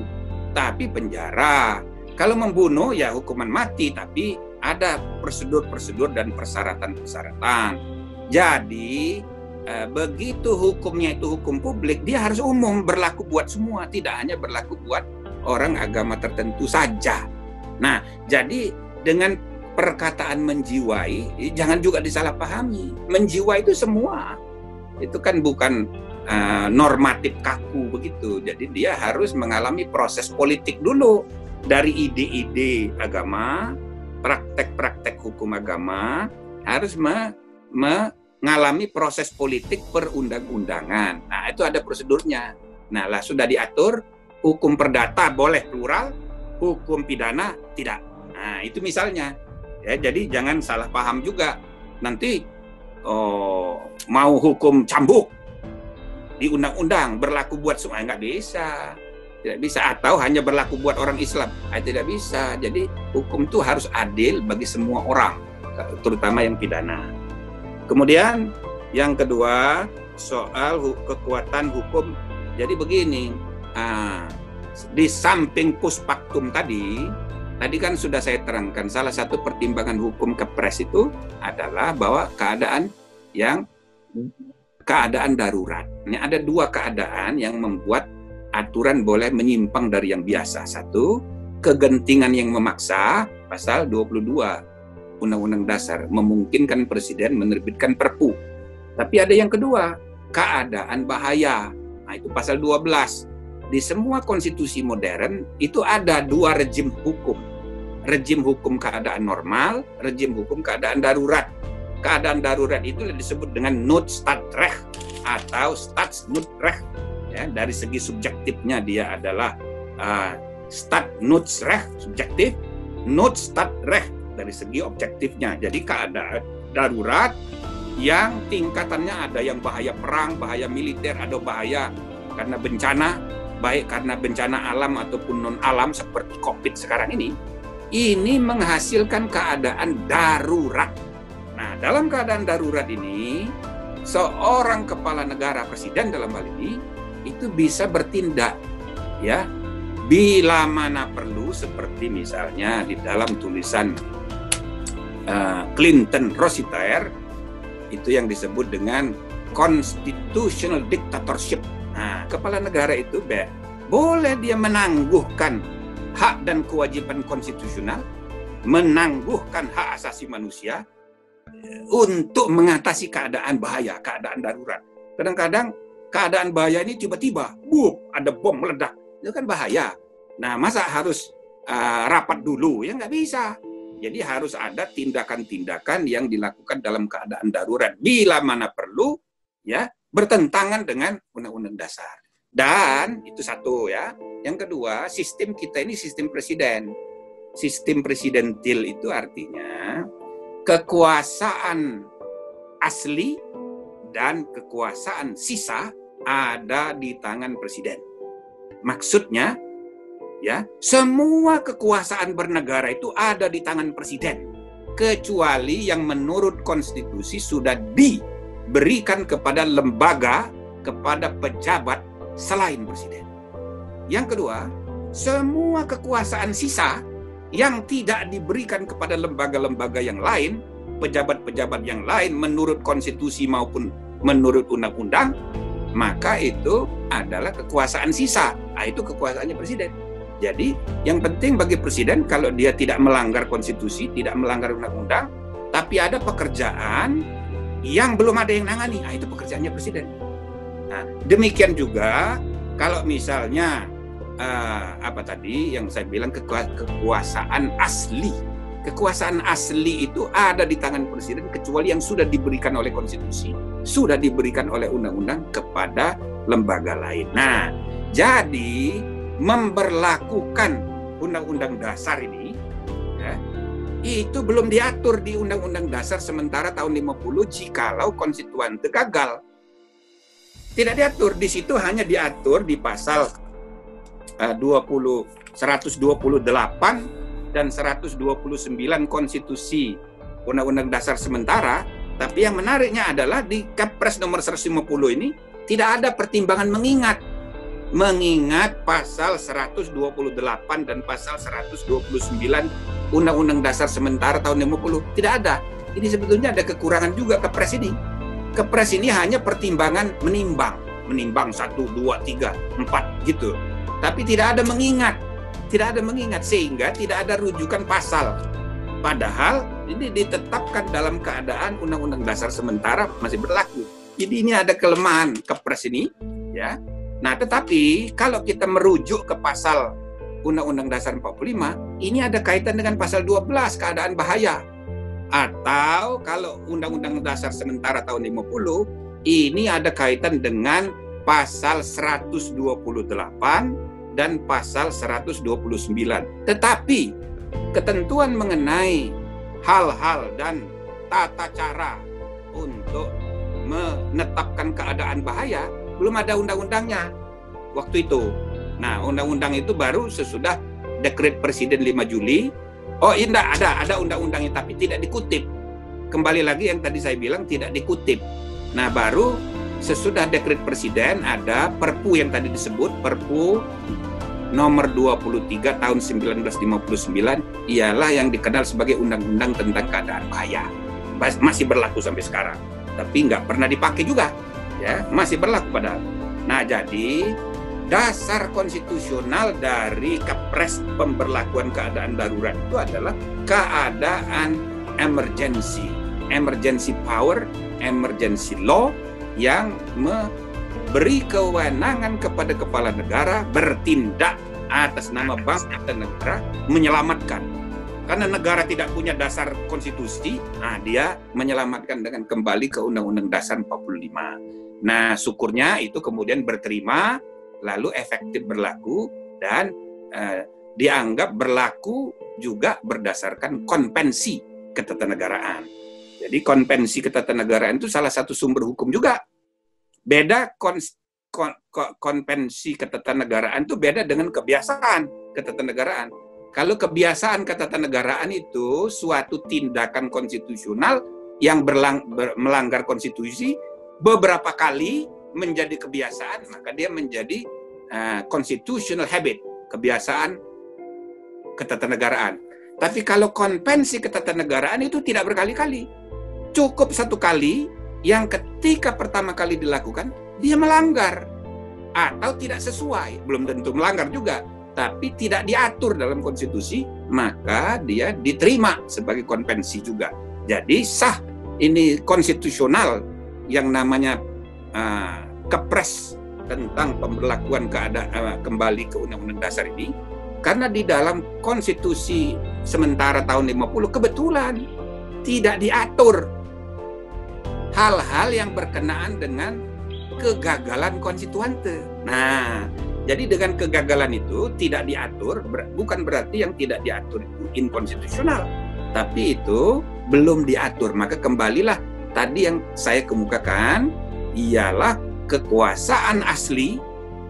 tapi penjara. Kalau membunuh, ya hukuman mati, tapi ada prosedur-prosedur dan persyaratan-persyaratan. Jadi, begitu hukumnya itu hukum publik, dia harus umum, berlaku buat semua, tidak hanya berlaku buat orang agama tertentu saja. Nah, jadi dengan perkataan menjiwai, jangan juga disalahpahami. Menjiwai itu semua. Itu kan bukan normatif kaku begitu. Jadi dia harus mengalami proses politik dulu. Dari ide-ide agama, praktek-praktek hukum agama, harus mengalami proses politik perundang-undangan. Nah, itu ada prosedurnya. Nah, lah sudah diatur, hukum perdata boleh plural, hukum pidana tidak. Nah, itu misalnya. Ya, jadi jangan salah paham juga. Nanti mau hukum cambuk di undang-undang berlaku buat semua, nggak bisa. Tidak bisa, atau hanya berlaku buat orang Islam. Tidak bisa. Jadi hukum itu harus adil bagi semua orang, terutama yang pidana. Kemudian yang kedua, soal kekuatan hukum. Jadi begini, di samping puspaktum tadi kan sudah saya terangkan, salah satu pertimbangan hukum kepres itu adalah bahwa keadaan darurat. Ini ada dua keadaan yang membuat aturan boleh menyimpang dari yang biasa. Satu, kegentingan yang memaksa, pasal 22 Undang-Undang Dasar, memungkinkan presiden menerbitkan perpu. Tapi ada yang kedua, keadaan bahaya. Nah, itu pasal 12. Di semua konstitusi modern, itu ada dua rejim hukum. Rejim hukum keadaan normal, rejim hukum keadaan darurat. Keadaan darurat itu disebut dengan Noodstadrecht atau Staatsnoodrecht. Ya, dari segi subjektifnya dia adalah Staatsnoodrecht subjektif, Noodstadrecht dari segi objektifnya. Jadi keadaan darurat yang tingkatannya ada yang bahaya perang, bahaya militer, ada bahaya karena bencana, baik karena bencana alam ataupun non alam seperti COVID sekarang ini menghasilkan keadaan darurat. Nah, dalam keadaan darurat ini, seorang kepala negara, presiden dalam hal ini, itu bisa bertindak ya bila mana perlu, seperti misalnya di dalam tulisan Clinton Rossiter itu yang disebut dengan constitutional dictatorship. Nah, kepala negara itu boleh dia menangguhkan hak dan kewajiban konstitusional, menangguhkan hak asasi manusia untuk mengatasi keadaan bahaya, keadaan darurat. Kadang-kadang keadaan bahaya ini tiba-tiba, ada bom meledak, itu kan bahaya. Nah, masa harus rapat dulu? Ya nggak bisa. Jadi harus ada tindakan-tindakan yang dilakukan dalam keadaan darurat bila mana perlu, ya bertentangan dengan Undang-Undang Dasar. Dan itu satu ya. Yang kedua, sistem kita ini sistem presiden. Sistem presidentil itu artinya kekuasaan asli dan kekuasaan sisa ada di tangan presiden. Maksudnya, ya, semua kekuasaan bernegara itu ada di tangan presiden, kecuali yang menurut konstitusi sudah diberikan kepada lembaga, kepada pejabat selain presiden. Yang kedua, semua kekuasaan sisa yang tidak diberikan kepada lembaga-lembaga yang lain pejabat-pejabat yang lain menurut konstitusi maupun menurut undang-undang, maka itu adalah kekuasaan sisa. Nah, itu kekuasaannya presiden. Jadi yang penting bagi presiden kalau dia tidak melanggar konstitusi, tidak melanggar undang-undang, tapi ada pekerjaan yang belum ada yang nangani, nah, itu pekerjaannya presiden. Nah, demikian juga kalau misalnya apa tadi yang saya bilang kekuasaan asli. Kekuasaan asli itu ada di tangan presiden kecuali yang sudah diberikan oleh konstitusi, sudah diberikan oleh undang-undang kepada lembaga lain. Nah, jadi memberlakukan undang-undang dasar ini ya, itu belum diatur di undang-undang dasar sementara tahun 50 jikalau konstituante gagal. Tidak diatur, di situ hanya diatur di pasal 128 dan 129 konstitusi undang-undang dasar sementara, tapi yang menariknya adalah di Kepres nomor 150 ini tidak ada pertimbangan mengingat pasal 128 dan pasal 129 undang-undang dasar sementara tahun 50 tidak ada. Ini sebetulnya ada kekurangan juga Kepres ini. Kepres ini hanya pertimbangan menimbang 1, 2, 3, 4 gitu. Tapi tidak ada mengingat sehingga tidak ada rujukan pasal. Padahal ini ditetapkan dalam keadaan undang-undang dasar sementara masih berlaku. Jadi ini ada kelemahan Kepres ini, ya. Nah, tetapi kalau kita merujuk ke pasal Undang-Undang Dasar 45, ini ada kaitan dengan pasal 12 keadaan bahaya. Atau kalau Undang-Undang Dasar sementara tahun 50, ini ada kaitan dengan pasal 128 dan pasal 129. Tetapi ketentuan mengenai hal-hal dan tata cara untuk menetapkan keadaan bahaya belum ada undang-undangnya waktu itu. Nah, undang-undang itu baru sesudah dekret Presiden 5 Juli. Oh, ini ada undang-undangnya tapi tidak dikutip. Kembali lagi yang tadi saya bilang tidak dikutip. Nah, baru sesudah dekret Presiden ada Perpu yang tadi disebut, Perpu nomor 23 tahun 1959, ialah yang dikenal sebagai Undang-Undang tentang Keadaan Bahaya. Masih berlaku sampai sekarang, tapi nggak pernah dipakai juga, ya, masih berlaku padahal. Nah, jadi dasar konstitusional dari Kepres pemberlakuan keadaan darurat itu adalah keadaan emergency power, emergency law yang beri kewenangan kepada kepala negara bertindak atas nama bangsa dan negara menyelamatkan. Karena negara tidak punya dasar konstitusi, nah dia menyelamatkan dengan kembali ke Undang-Undang Dasar 45. Nah, syukurnya itu kemudian berterima, lalu efektif berlaku, dan dianggap berlaku juga berdasarkan konvensi ketatanegaraan. Jadi konvensi ketatanegaraan itu salah satu sumber hukum juga. Beda konvensi ketatanegaraan itu beda dengan kebiasaan ketatanegaraan. Kalau kebiasaan ketatanegaraan itu suatu tindakan konstitusional yang melanggar konstitusi beberapa kali menjadi kebiasaan, maka dia menjadi constitutional habit, kebiasaan ketatanegaraan. Tapi kalau konvensi ketatanegaraan itu tidak berkali-kali, cukup satu kali yang ketika pertama kali dilakukan, dia melanggar atau tidak sesuai, belum tentu melanggar juga, tapi tidak diatur dalam konstitusi, maka dia diterima sebagai konvensi juga. Jadi sah, ini konstitusional yang namanya Kepres tentang pemberlakuan keadaan kembali ke Undang-Undang Dasar ini, karena di dalam konstitusi sementara tahun 50 kebetulan tidak diatur hal-hal yang berkenaan dengan kegagalan konstituante. Nah, jadi dengan kegagalan itu tidak diatur, bukan berarti yang tidak diatur itu inkonstitusional, tapi itu belum diatur. Maka kembalilah tadi yang saya kemukakan, ialah kekuasaan asli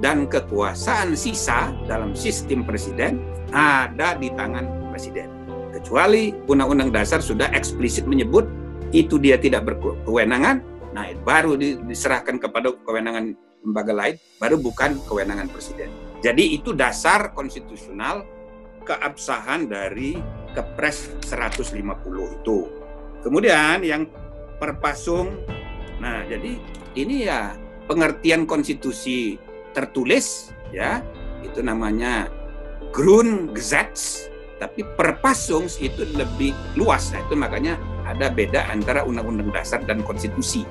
dan kekuasaan sisa dalam sistem presiden ada di tangan presiden. Kecuali Undang-Undang Dasar sudah eksplisit menyebut itu dia tidak berkewenangan, nah baru diserahkan kepada kewenangan lembaga lain, baru bukan kewenangan presiden. Jadi itu dasar konstitusional keabsahan dari Kepres 150 itu. Kemudian yang perpasung. Nah, jadi ini ya pengertian konstitusi tertulis ya, itu namanya Grundgesetz, tapi perpasung itu lebih luas. Nah, itu makanya ada beda antara undang-undang dasar dan konstitusi.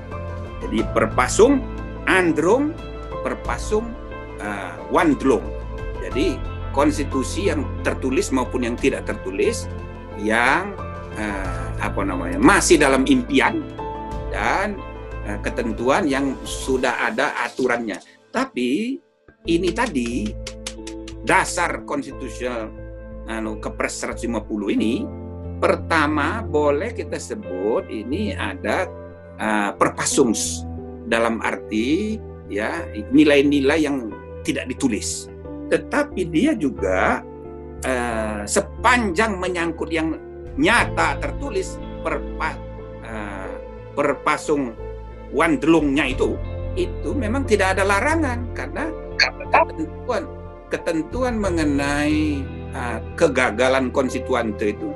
Jadi perpasung, Andrum, perpasung, Wandlung. Jadi konstitusi yang tertulis maupun yang tidak tertulis, yang masih dalam impian, dan ketentuan yang sudah ada aturannya. Tapi ini tadi dasar konstitusional Kepres 150 ini, pertama boleh kita sebut ini ada perpasungs, dalam arti ya nilai-nilai yang tidak ditulis. Tetapi dia juga sepanjang menyangkut yang nyata tertulis, perpasung Wandlungnya itu memang tidak ada larangan, karena ketentuan mengenai kegagalan konstituante itu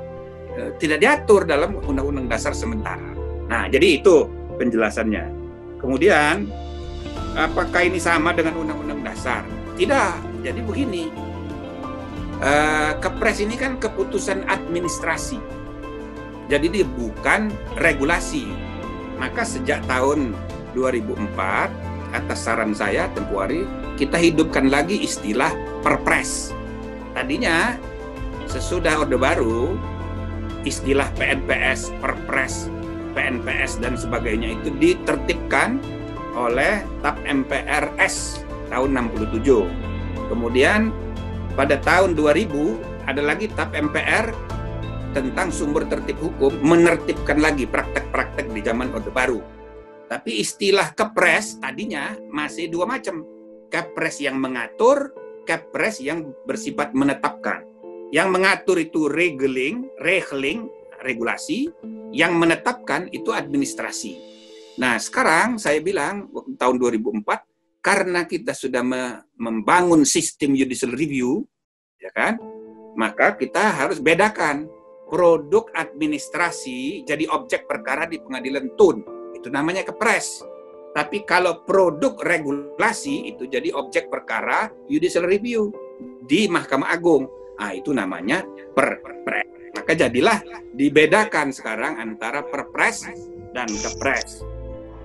tidak diatur dalam Undang-Undang Dasar sementara. Nah, jadi itu penjelasannya. Kemudian, apakah ini sama dengan Undang-Undang Dasar? Tidak. Jadi begini, Kepres ini kan keputusan administrasi. Jadi dia bukan regulasi. Maka sejak tahun 2004, atas saran saya, Tempo Hari, kita hidupkan lagi istilah Perpres. Tadinya, sesudah Orde Baru, istilah PNPS, Perpres, PNPS, dan sebagainya itu ditertibkan oleh TAP MPRS tahun 67. Kemudian, pada tahun 2000, ada lagi TAP MPR tentang sumber tertib hukum, menertibkan lagi praktek-praktek di zaman Orde Baru. Tapi istilah Kepres tadinya masih dua macam. Kepres yang mengatur, Kepres yang bersifat menetapkan. Yang mengatur itu regeling, regulasi. Yang menetapkan itu administrasi. Nah, sekarang saya bilang tahun 2004, karena kita sudah membangun sistem judicial review, ya kan? Maka kita harus bedakan produk administrasi jadi objek perkara di pengadilan tun, itu namanya Kepres. Tapi kalau produk regulasi itu jadi objek perkara judicial review di Mahkamah Agung, itu namanya Perpres. Maka jadilah dibedakan sekarang antara Perpres dan Kepres.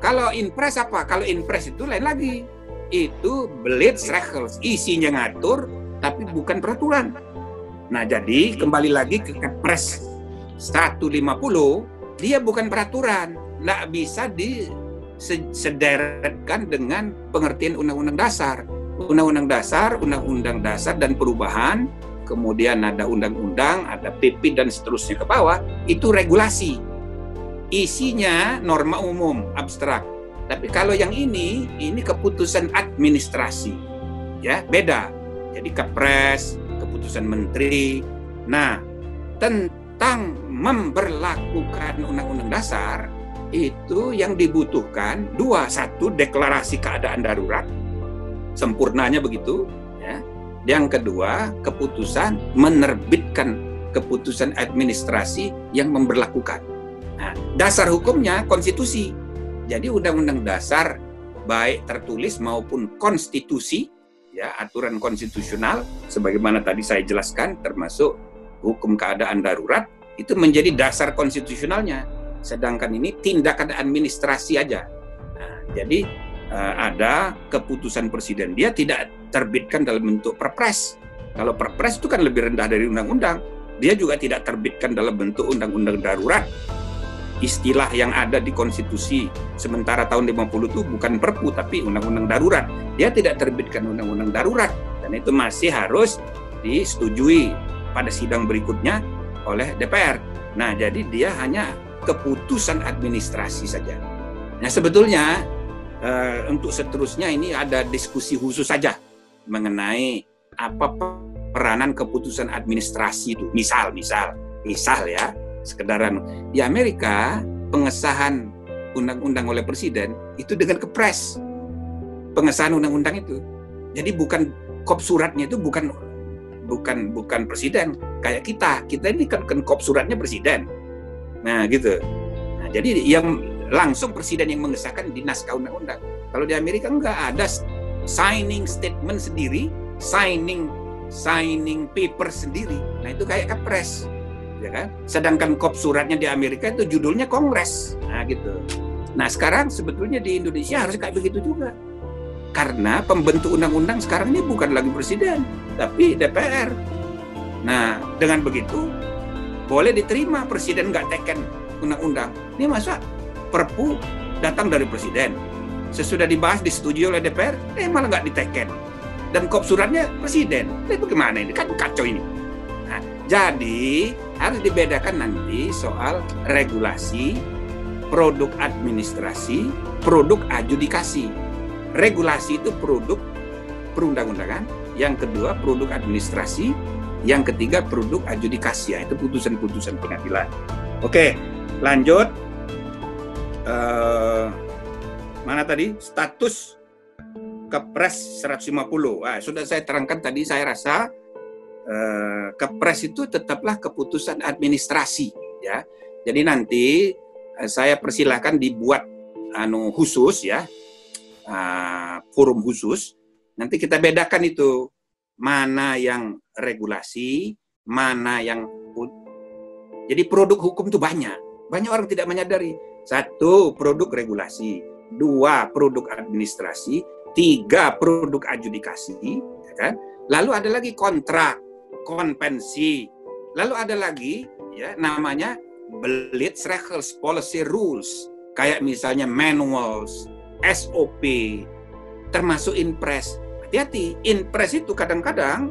Kalau Inpres apa? Kalau Inpres itu lain lagi. Itu Beleidsregels, isinya ngatur tapi bukan peraturan. Nah, jadi kembali lagi ke Kepres 150, dia bukan peraturan, nggak bisa disederetkan dengan pengertian Undang-Undang Dasar. Undang-Undang Dasar dan perubahan, kemudian ada undang-undang, ada PP dan seterusnya ke bawah, itu regulasi. Isinya norma umum, abstrak. Tapi kalau yang ini keputusan administrasi, ya beda. Jadi Kepres, keputusan menteri. Nah, tentang memberlakukan Undang-Undang Dasar itu yang dibutuhkan dua, satu deklarasi keadaan darurat, sempurnanya begitu, ya. Yang kedua, keputusan menerbitkan keputusan administrasi yang memberlakukan. Nah, dasar hukumnya konstitusi. Jadi Undang-Undang Dasar baik tertulis maupun konstitusi, ya, aturan konstitusional sebagaimana tadi saya jelaskan, termasuk hukum keadaan darurat, itu menjadi dasar konstitusionalnya. Sedangkan ini tindakan administrasi aja. Nah, jadi ada keputusan presiden, dia tidak terbitkan dalam bentuk Perpres. Kalau Perpres itu kan lebih rendah dari undang-undang. Dia juga tidak terbitkan dalam bentuk undang-undang darurat. Istilah yang ada di konstitusi sementara tahun 50 itu bukan Perpu tapi undang-undang darurat. Dia tidak terbitkan undang-undang darurat, dan itu masih harus disetujui pada sidang berikutnya oleh DPR. Nah, jadi dia hanya keputusan administrasi saja. Nah, sebetulnya untuk seterusnya ini ada diskusi khusus saja mengenai apa peranan keputusan administrasi itu. Misal ya, sekedaran di Amerika pengesahan undang-undang oleh presiden itu dengan Kepres, pengesahan undang-undang itu. Jadi bukan kop suratnya itu bukan presiden kayak kita ini kan kop suratnya presiden. Nah, gitu. Nah, jadi yang langsung presiden yang mengesahkan di naskah undang-undang. Kalau di Amerika enggak ada signing statement sendiri, signing paper sendiri. Nah itu kayak kepres, ya kan? Sedangkan kop suratnya di Amerika itu judulnya Kongres. Nah gitu. Nah sekarang sebetulnya di Indonesia harus kayak begitu juga. Karena pembentuk undang-undang sekarang ini bukan lagi presiden, tapi DPR. Nah dengan begitu boleh diterima presiden nggak teken undang-undang. Ini masa Perpu datang dari presiden, sesudah dibahas disetujui oleh DPR, malah nggak diteken. Dan kop suratnya presiden. Bagaimana ini? Kan kacau ini. Nah, jadi harus dibedakan nanti soal regulasi, produk administrasi, produk adjudikasi. Regulasi itu produk perundang-undangan, yang kedua produk administrasi, yang ketiga produk adjudikasi. Itu putusan-putusan pengadilan. Oke, lanjut. Mana tadi? Status Kepres 150. Sudah saya terangkan tadi, saya rasa Kepres itu tetaplah keputusan administrasi, ya. Jadi nanti saya persilahkan dibuat khusus, ya, forum khusus. Nanti kita bedakan itu mana yang regulasi, mana yang. Jadi produk hukum itu banyak orang tidak menyadari. 1, produk regulasi, 2, produk administrasi, 3, produk adjudikasi, ya kan? Lalu ada lagi kontrak, konvensi, lalu ada lagi ya namanya Beleidsregels, policy rules, kayak misalnya manuals, SOP, termasuk inpres. Hati-hati, inpres itu kadang-kadang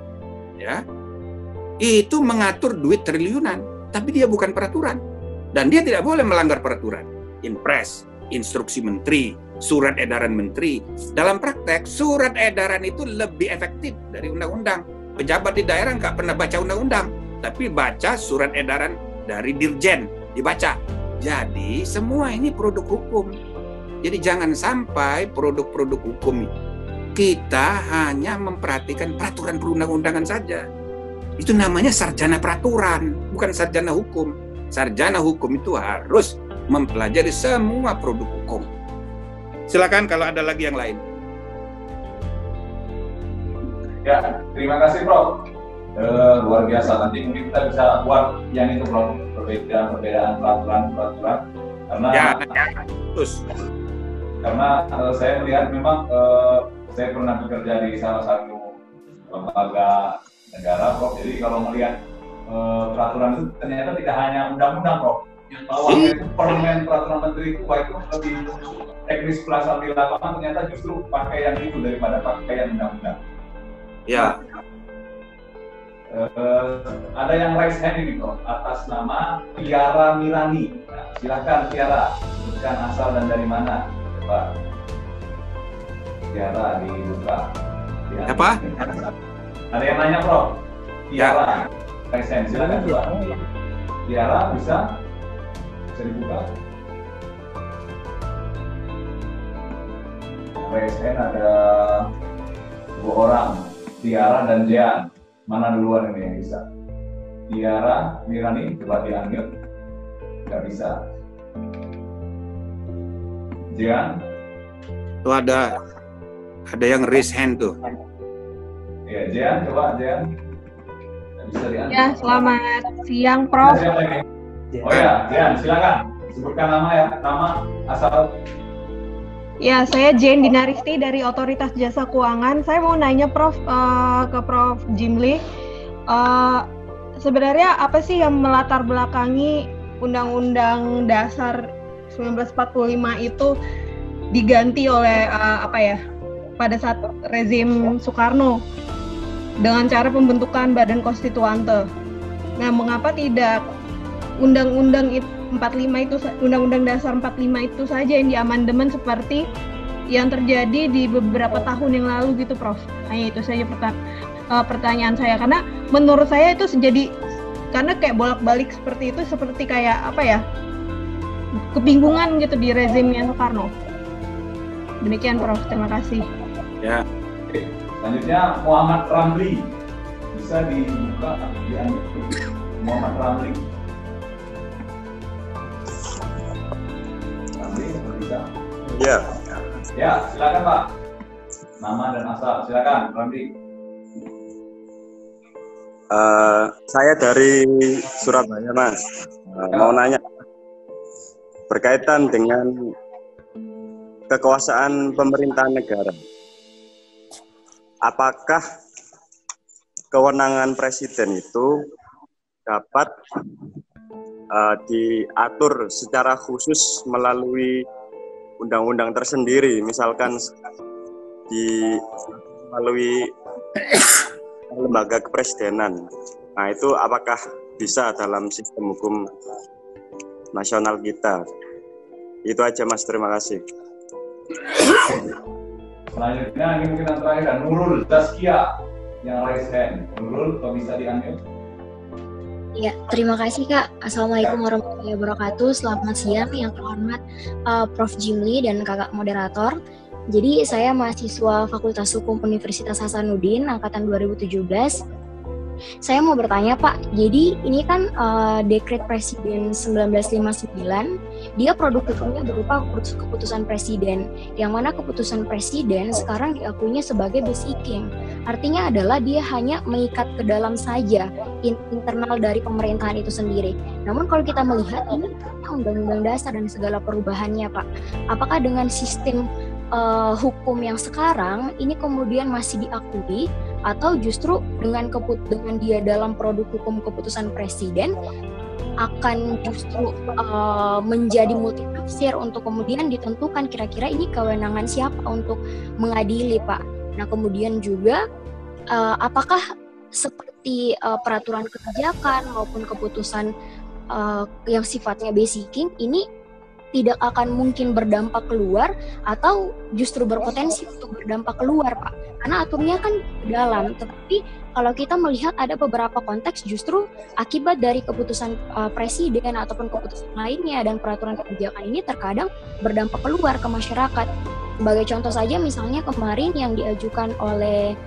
ya itu mengatur duit triliunan, tapi dia bukan peraturan dan dia tidak boleh melanggar peraturan. Inpres, instruksi menteri, surat edaran menteri. Dalam praktek, surat edaran itu lebih efektif dari undang-undang. Pejabat di daerah nggak pernah baca undang-undang, tapi baca surat edaran dari dirjen, dibaca. Jadi, semua ini produk hukum. Jadi, jangan sampai produk-produk hukum kita hanya memperhatikan peraturan perundang-undangan saja. Itu namanya sarjana peraturan, bukan sarjana hukum. Sarjana hukum itu harus mempelajari semua produk hukum. Silakan kalau ada lagi yang lain. Ya, terima kasih Prof. Luar biasa. Nanti mungkin kita bisa buat yang itu Prof, perbedaan peraturan. Karena terus. Karena saya melihat memang saya pernah bekerja di salah satu lembaga negara Prof. Jadi kalau melihat peraturan itu ternyata tidak hanya undang-undang Prof. Yang bawahnya itu permen peraturan menteri itu lebih teknis pelaksanaan di lapangan, ternyata justru pakai yang itu daripada pakai yang undang-undang. Ya. Ada yang raise hand ini Prof, atas nama Tiara Mirani. Nah, silakan Tiara, sebutkan asal dan dari mana, Pak. Tiara dibuka. Apa? Ada yang nanya Prof. Tiara, raise hand, silakan coba. Tiara bisa dibuka. Raise hand ada 2 orang, Tiara dan Jean. Mana duluan ini yang bisa? Tiara Mirani, coba di-unmute. Nggak bisa. Jean? Tuh ada yang raise hand tuh. Ya, Jean, coba Jean. Nggak bisa di-unmute. Ya, selamat siang Prof. Oh ya, Jean, silakan. Sebutkan nama ya, nama, asal. Ya, saya Jane Dinaristi dari Otoritas Jasa Keuangan. Saya mau nanya Prof ke Prof Jimli. Sebenarnya apa sih yang melatar belakangi Undang-Undang Dasar 1945 itu diganti oleh pada saat rezim Soekarno dengan cara pembentukan Badan Konstituante. Nah, mengapa tidak Undang-Undang 45 itu, Undang-Undang Dasar 45 itu saja yang diamandemen seperti yang terjadi di beberapa tahun yang lalu gitu Prof. Hanya itu saja pertanyaan saya, karena menurut saya itu karena kayak bolak-balik seperti itu, seperti kayak kebingungan gitu di rezimnya Soekarno. Demikian Prof, terima kasih. Ya. Selanjutnya Muhammad Ramli, bisa dibuka Muhammad Ramli. Ramli, bisa? Ya. Ya, silakan Pak. Nama dan asal, silakan Ramli. Saya dari Surabaya, Mas. Mau nanya berkaitan dengan kekuasaan pemerintahan negara. Apakah kewenangan presiden itu dapat diatur secara khusus melalui undang-undang tersendiri, misalkan melalui lembaga kepresidenan. Nah, itu apakah bisa dalam sistem hukum nasional kita? Itu aja, Mas. Terima kasih. Selanjutnya ini mungkin yang terakhir, Nurul Zaskia yang raise hand. Nurul, kok bisa diambil? Ya, terima kasih Kak. Assalamualaikum warahmatullahi wabarakatuh. Selamat siang yang terhormat Prof. Jimli dan kakak moderator. Jadi saya mahasiswa Fakultas Hukum Universitas Hasanuddin angkatan 2017. Saya mau bertanya Pak, jadi ini kan Dekret Presiden 1959, dia produk hukumnya berupa keputusan Presiden, yang mana keputusan Presiden sekarang diakuinya sebagai basiking. Artinya adalah dia hanya mengikat ke dalam saja internal dari pemerintahan itu sendiri. Namun kalau kita melihat ini undang-undang dasar dan segala perubahannya Pak, apakah dengan sistem hukum yang sekarang ini kemudian masih diakui atau justru dengan dia dalam produk hukum keputusan presiden akan justru menjadi multitafsir untuk kemudian ditentukan kira-kira ini kewenangan siapa untuk mengadili Pak. Nah kemudian juga apakah seperti peraturan kebijakan maupun keputusan yang sifatnya basiking ini tidak akan mungkin berdampak keluar atau justru berpotensi untuk berdampak keluar Pak, karena aturnya kan dalam. Tetapi kalau kita melihat ada beberapa konteks justru akibat dari keputusan presiden ataupun keputusan lainnya dan peraturan kebijakan ini terkadang berdampak keluar ke masyarakat. Sebagai contoh saja misalnya kemarin yang diajukan oleh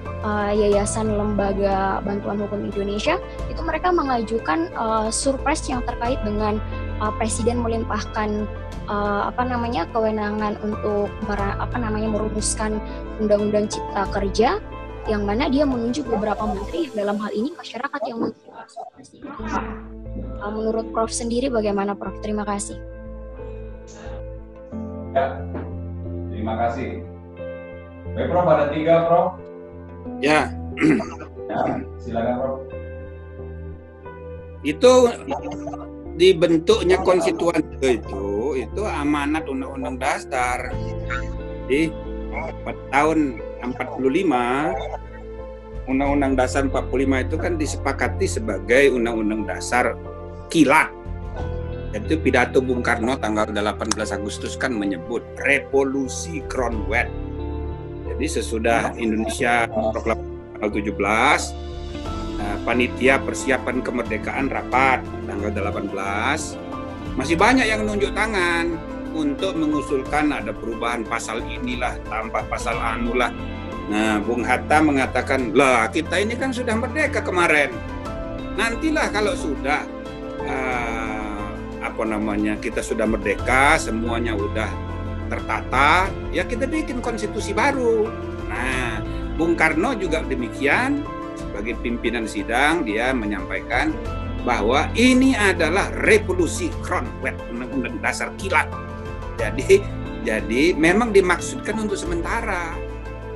Yayasan Lembaga Bantuan Hukum Indonesia, itu mereka mengajukan surpres yang terkait dengan presiden melimpahkan kewenangan untuk merumuskan undang-undang cipta kerja, yang mana dia menunjuk beberapa menteri yang dalam hal ini masyarakat yang menurut Prof sendiri bagaimana Prof? Terima kasih. Ya, terima kasih. Baik Prof, ada 3 Prof. Ya. Ya, silakan Prof. Itu dibentuknya konstituante itu amanat Undang-Undang Dasar. Di tahun 45 Undang-Undang Dasar 45 itu kan disepakati sebagai Undang-Undang Dasar kilat. Itu pidato Bung Karno tanggal 18 Agustus kan menyebut revolusi Kronwet. Jadi sesudah Indonesia proklamasi tanggal 17, panitia persiapan kemerdekaan rapat tanggal 18, masih banyak yang nunjuk tangan untuk mengusulkan ada perubahan pasal inilah, tambah pasal anulah. Nah, Bung Hatta mengatakan, lah kita ini kan sudah merdeka kemarin. Nantilah kalau sudah kita sudah merdeka, semuanya udah tertata, ya kita bikin konstitusi baru. Nah, Bung Karno juga demikian. Sebagai pimpinan sidang, dia menyampaikan bahwa ini adalah revolusi Kronwet, Undang-Undang Dasar kilat. Jadi memang dimaksudkan untuk sementara.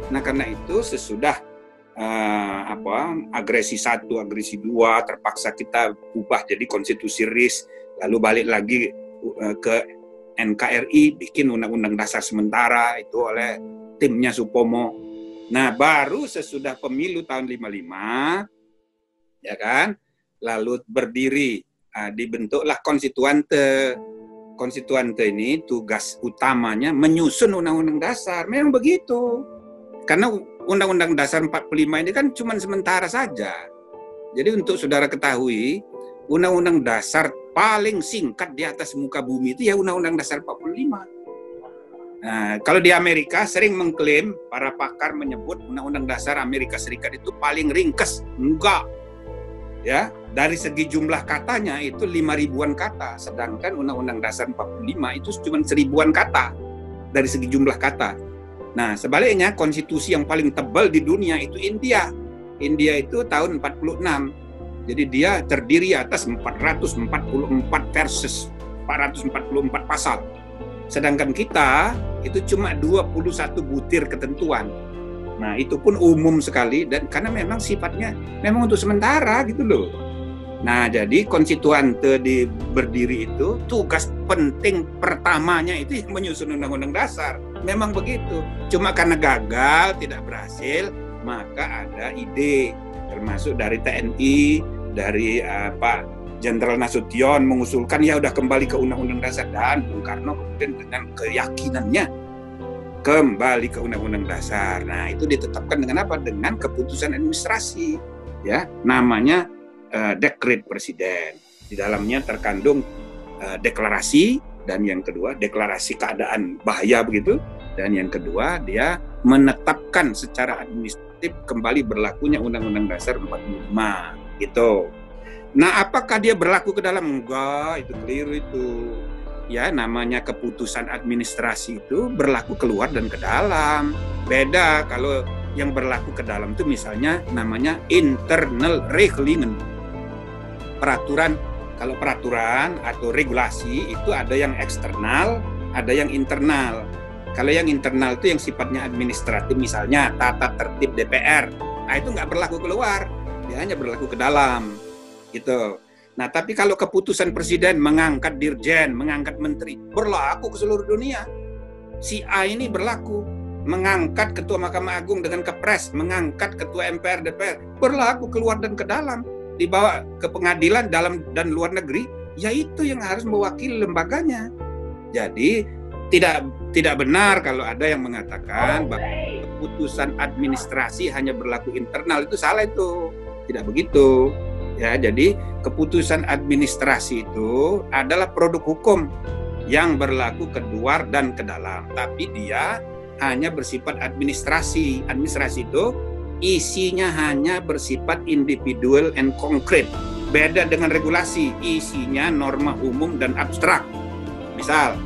Nah karena itu sesudah agresi 1, agresi 2 terpaksa kita ubah jadi konstitusi RIS, lalu balik lagi ke NKRI bikin Undang-Undang Dasar sementara itu oleh timnya Supomo. Nah baru sesudah pemilu tahun 55 ya kan, lalu berdiri dibentuklah konstituante. Konstituante ini tugas utamanya menyusun Undang-Undang Dasar. Memang begitu. Karena Undang-Undang Dasar 45 ini kan cuma sementara saja. Jadi untuk saudara ketahui, Undang-Undang Dasar paling singkat di atas muka bumi itu ya Undang-Undang Dasar 45. Nah, kalau di Amerika sering mengklaim, para pakar menyebut Undang-Undang Dasar Amerika Serikat itu paling ringkas. Enggak. Ya, dari segi jumlah katanya itu 5.000-an kata, sedangkan Undang-Undang Dasar 45 itu cuma 1.000-an kata dari segi jumlah kata. Nah, sebaliknya konstitusi yang paling tebal di dunia itu India. India itu tahun 46. Jadi dia terdiri atas 444 verses, 444 pasal. Sedangkan kita itu cuma 21 butir ketentuan. Nah, itu pun umum sekali dan karena memang sifatnya memang untuk sementara gitu loh. Nah, jadi konstituante berdiri itu tugas penting pertamanya itu menyusun undang-undang dasar. Memang begitu. Cuma karena gagal, tidak berhasil, maka ada ide termasuk dari TNI, dari Pak Jenderal Nasution mengusulkan ya udah kembali ke undang-undang dasar, dan Bung Karno kemudian dengan keyakinannya kembali ke undang-undang dasar. Nah, itu ditetapkan dengan apa? Dengan keputusan administrasi, ya, namanya dekret presiden. Di dalamnya terkandung deklarasi, dan yang kedua deklarasi keadaan bahaya begitu, dan yang kedua dia menetapkan secara administratif kembali berlakunya Undang-Undang Dasar 45 gitu. Nah, apakah dia berlaku ke dalam? Enggak, itu keliru itu. Ya, namanya keputusan administrasi itu berlaku keluar dan ke dalam. Beda kalau yang berlaku ke dalam itu misalnya namanya internal regelingen. Peraturan, kalau peraturan atau regulasi itu ada yang eksternal, ada yang internal. Kalau yang internal itu yang sifatnya administratif, misalnya tata tertib DPR, nah itu nggak berlaku keluar, dia hanya berlaku ke dalam, gitu. Nah, tapi kalau keputusan presiden mengangkat dirjen, mengangkat menteri, berlaku ke seluruh dunia. Si A ini berlaku, mengangkat ketua Mahkamah Agung dengan kepres, mengangkat ketua MPR, DPR, berlaku keluar dan ke dalam. Dibawa ke pengadilan dalam dan luar negeri, yaitu yang harus mewakili lembaganya. Jadi tidak benar kalau ada yang mengatakan bahwa keputusan administrasi hanya berlaku internal, itu salah itu. Tidak begitu. Ya, jadi keputusan administrasi itu adalah produk hukum yang berlaku ke luar dan ke dalam, tapi dia hanya bersifat administrasi. Administrasi itu isinya hanya bersifat individual and concrete. Beda dengan regulasi, isinya norma umum dan abstrak. Misal,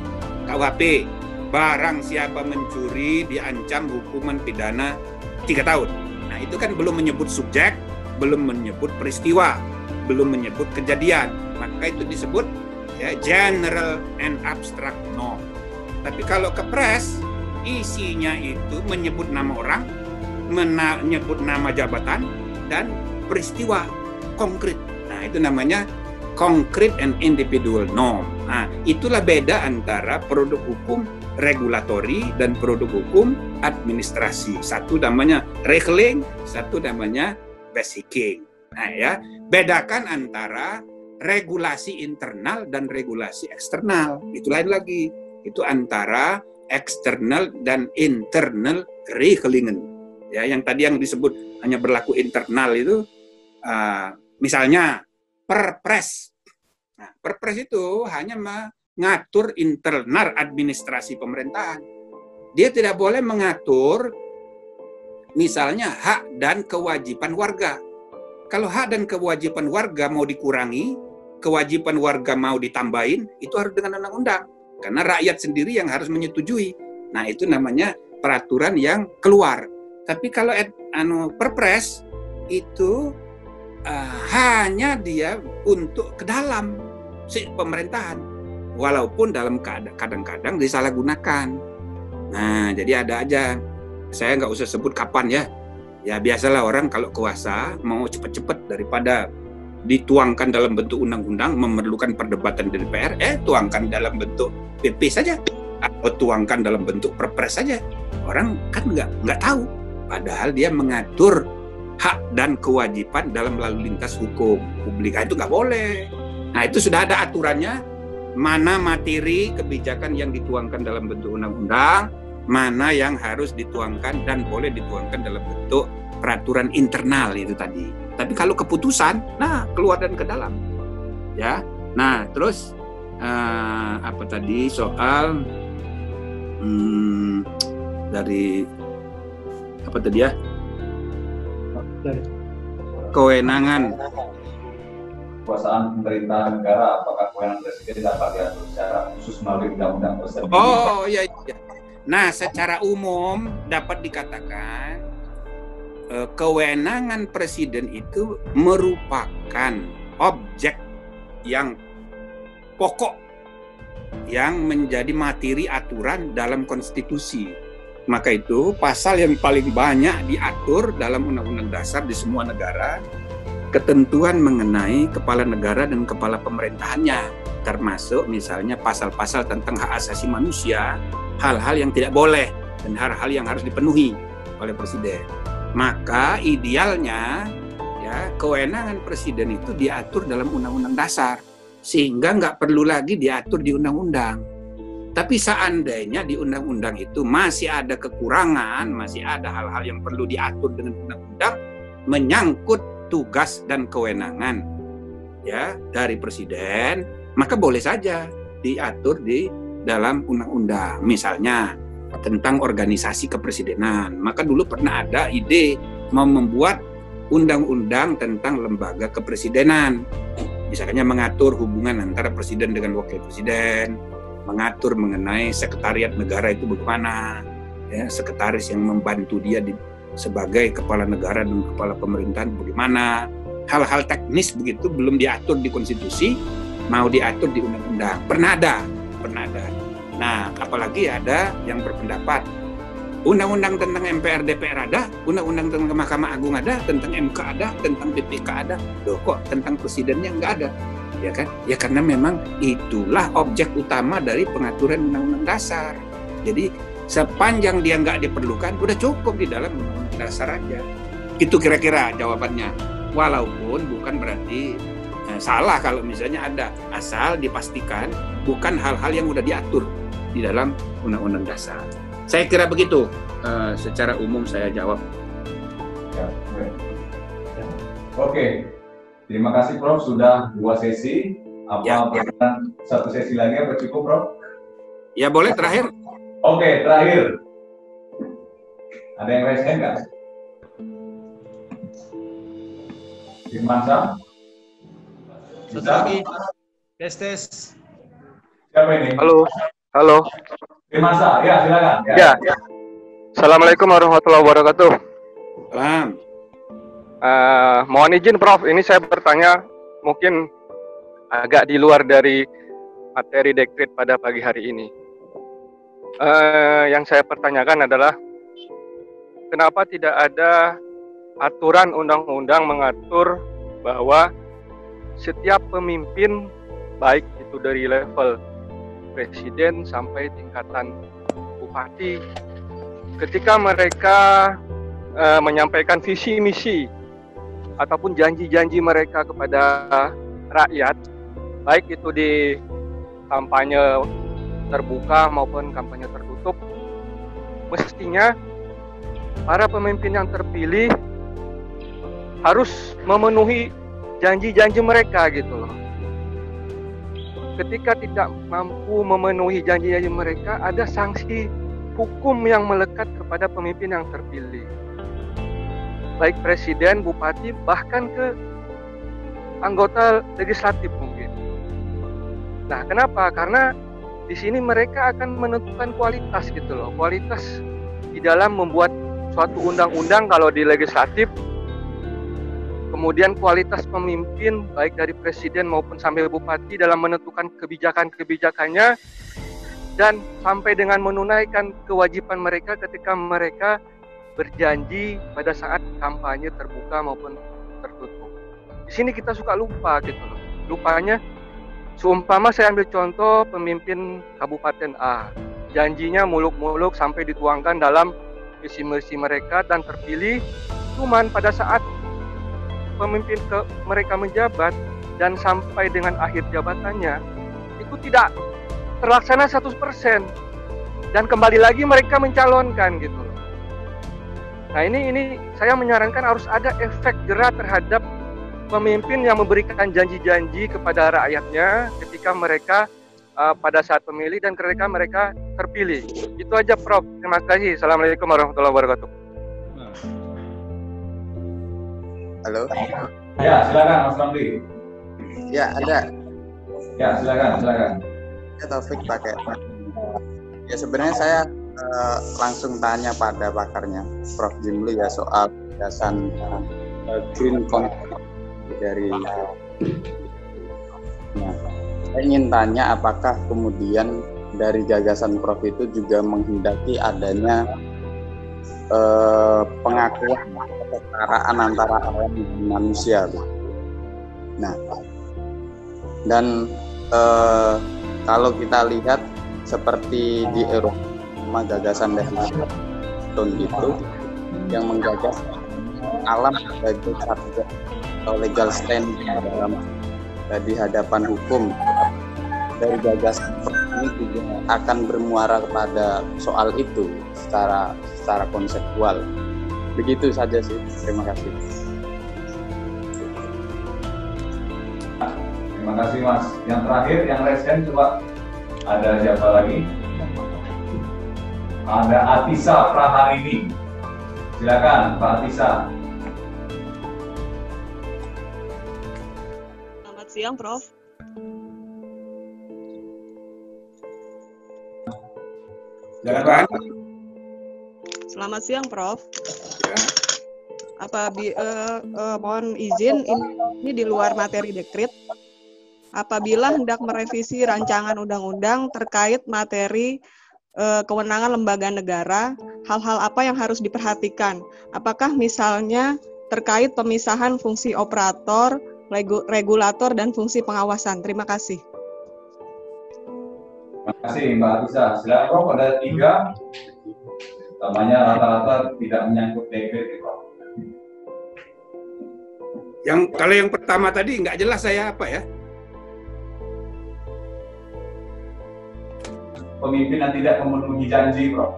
KUHP, barang siapa mencuri diancam hukuman pidana 3 tahun. Nah, itu kan belum menyebut subjek, belum menyebut peristiwa, belum menyebut kejadian. Maka itu disebut ya, general and abstract norm. Tapi kalau kepres, isinya itu menyebut nama orang, menyebut nama jabatan, dan peristiwa konkret. Nah, itu namanya concrete and individual norm. Nah, itulah beda antara produk hukum regulatori dan produk hukum administrasi. Satu namanya regeling, satu namanya basicing. Nah, ya, bedakan antara regulasi internal dan regulasi eksternal. Itu lain lagi. Itu antara external dan internal regelingen. Ya, yang tadi yang disebut hanya berlaku internal itu, misalnya perpres. Nah, perpres itu hanya mengatur internal administrasi pemerintahan. Dia tidak boleh mengatur misalnya hak dan kewajiban warga. Kalau hak dan kewajiban warga mau dikurangi, kewajiban warga mau ditambahin, itu harus dengan undang-undang. Karena rakyat sendiri yang harus menyetujui. Nah, itu namanya peraturan yang keluar. Tapi kalau perpres itu hanya dia untuk ke dalam si pemerintahan, walaupun dalam kadang-kadang disalahgunakan. Nah, jadi ada aja. Saya nggak usah sebut kapan ya. Ya biasalah orang kalau kuasa mau cepat-cepat daripada dituangkan dalam bentuk undang-undang memerlukan perdebatan di DPR, tuangkan dalam bentuk PP saja atau tuangkan dalam bentuk perpres saja. Orang kan nggak tahu. Padahal dia mengatur hak dan kewajiban dalam lalu lintas hukum publik. Itu nggak boleh. Nah, itu sudah ada aturannya, mana materi kebijakan yang dituangkan dalam bentuk undang-undang, mana yang harus dituangkan dan boleh dituangkan dalam bentuk peraturan internal itu tadi. Tapi kalau keputusan, nah keluar dan ke dalam. Ya, nah terus apa tadi soal dari apa tadi ya? Kewenangan kekuasaan pemerintahan negara, apakah kewenangan presiden dapat diatur secara khusus melalui undang-undang tersebut? Oh iya. Nah, secara umum dapat dikatakan kewenangan presiden itu merupakan objek yang pokok yang menjadi materi aturan dalam konstitusi. Maka itu pasal yang paling banyak diatur dalam Undang-Undang Dasar di semua negara, ketentuan mengenai kepala negara dan kepala pemerintahannya, termasuk misalnya pasal-pasal tentang hak asasi manusia, hal-hal yang tidak boleh dan hal-hal yang harus dipenuhi oleh presiden. Maka idealnya ya kewenangan presiden itu diatur dalam Undang-Undang Dasar, sehingga nggak perlu lagi diatur di undang-undang. Tapi seandainya di undang-undang itu masih ada kekurangan, masih ada hal-hal yang perlu diatur dengan undang-undang menyangkut tugas dan kewenangan ya dari presiden, maka boleh saja diatur di dalam undang-undang. Misalnya tentang organisasi kepresidenan, maka dulu pernah ada ide mau membuat undang-undang tentang lembaga kepresidenan. Misalnya mengatur hubungan antara presiden dengan wakil presiden, mengatur mengenai sekretariat negara itu bagaimana, ya, sekretaris yang membantu dia sebagai kepala negara dan kepala pemerintahan bagaimana. Hal-hal teknis begitu belum diatur di konstitusi, mau diatur di undang-undang. Pernah ada. Nah, apalagi ada yang berpendapat undang-undang tentang MPR DPR ada, undang-undang tentang Mahkamah Agung ada, tentang MK ada, tentang BPK ada. Loh kok tentang presidennya nggak ada? Ya kan? Ya karena memang itulah objek utama dari pengaturan Undang-Undang Dasar. Jadi sepanjang dia nggak diperlukan, udah cukup di dalam Undang-Undang Dasar aja. Itu kira-kira jawabannya. Walaupun bukan berarti salah kalau misalnya ada, asal dipastikan bukan hal-hal yang udah diatur di dalam Undang-Undang Dasar. Saya kira begitu. Secara umum saya jawab. Ya, oke. Terima kasih Prof, sudah 2 sesi. Apa satu sesi lagi apa cukup Prof? Ya boleh terakhir. Oke, terakhir. Ada yang raise hand nggak? Firmansyah? Satu lagi. Tes. Siapa ini? Halo. Firmansyah, ya silakan. Ya. Assalamualaikum warahmatullahi wabarakatuh. Salam. Mohon izin Prof, ini saya bertanya mungkin agak di luar dari materi dekret pada pagi hari ini. Yang saya pertanyakan adalah kenapa tidak ada aturan undang-undang mengatur bahwa setiap pemimpin, baik itu dari level presiden sampai tingkatan bupati, ketika mereka menyampaikan visi misi ataupun janji-janji mereka kepada rakyat, baik itu di kampanye terbuka maupun kampanye tertutup, mestinya para pemimpin yang terpilih harus memenuhi janji-janji mereka gitu loh. Ketika tidak mampu memenuhi janji-janji mereka, ada sanksi hukum yang melekat kepada pemimpin yang terpilih, baik presiden, bupati, bahkan ke anggota legislatif mungkin. Nah, kenapa? Karena di sini mereka akan menentukan kualitas gitu loh. Kualitas di dalam membuat suatu undang-undang kalau di legislatif, kemudian kualitas pemimpin baik dari presiden maupun sampai bupati dalam menentukan kebijakan-kebijakannya, dan sampai dengan menunaikan kewajiban mereka ketika mereka berjanji pada saat kampanye terbuka maupun tertutup. Di sini kita suka lupa gitu loh. Lupanya, seumpama saya ambil contoh pemimpin Kabupaten A, janjinya muluk-muluk sampai dituangkan dalam visi misi mereka dan terpilih, cuman pada saat pemimpin mereka menjabat dan sampai dengan akhir jabatannya itu tidak terlaksana 100%, dan kembali lagi mereka mencalonkan gitu loh. Nah ini saya menyarankan harus ada efek jera terhadap pemimpin yang memberikan janji-janji kepada rakyatnya ketika mereka pada saat pemilih dan ketika mereka terpilih. Itu aja Prof. Terima kasih. Assalamualaikum warahmatullahi wabarakatuh. Halo. Ya, silakan Mas Ramli. Ya, ada. Ya, silakan. Ya, Taufik pakai. Ya, sebenarnya saya langsung tanya pada pakarnya, Prof. Jimli ya, soal gagasan green contract dari. Nah, saya ingin tanya apakah kemudian dari gagasan Prof itu juga menghendaki adanya pengakuan kesetaraan antara alam dan manusia. Nah, dan kalau kita lihat seperti di Eropa, gagasan dari Stone itu yang menggagas alam sebagai satu legal standing dalam di hadapan hukum. Dari gagasan ini juga akan bermuara kepada soal itu secara konseptual. Begitu saja sih. Terima kasih. Terima kasih Mas. Yang terakhir, yang resen coba ada siapa lagi? Ada Atisa Praharini. Silakan Pak Atisa. Selamat siang, Prof. Silakan. Selamat siang, Prof. Mohon izin, ini di luar materi dekrit. Apabila hendak merevisi rancangan undang-undang terkait materi kewenangan lembaga negara, hal-hal apa yang harus diperhatikan? Apakah misalnya terkait pemisahan fungsi operator, regulator, dan fungsi pengawasan? Terima kasih. Terima kasih Mbak Atisa. Silakan Prof, ada 3. Utamanya rata-rata tidak menyangkut dekret, Prof. Kalau yang pertama tadi nggak jelas saya apa ya? Pemimpinan tidak memenuhi janji, Prof.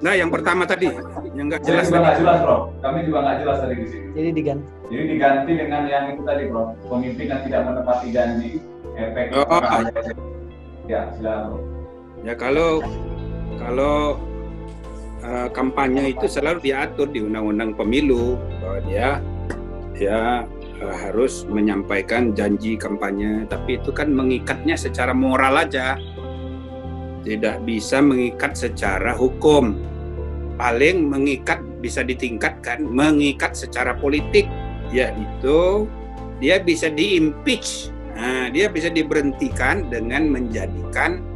Nah, yang pertama tadi yang nggak jelas. Nggak jelas, Prof. Kami juga nggak jelas tadi di sini. Jadi diganti. Jadi diganti dengan yang itu tadi, Prof. Pemimpinan tidak menepati janji, efek. Ya, silakan, Prof. Ya kalau kampanye itu selalu diatur di Undang-Undang Pemilu bahwa dia harus menyampaikan janji kampanye, tapi itu kan mengikatnya secara moral aja, tidak bisa mengikat secara hukum. Paling mengikat bisa ditingkatkan, mengikat secara politik, yaitu dia bisa di-impeach. Nah, dia bisa diberhentikan dengan menjadikan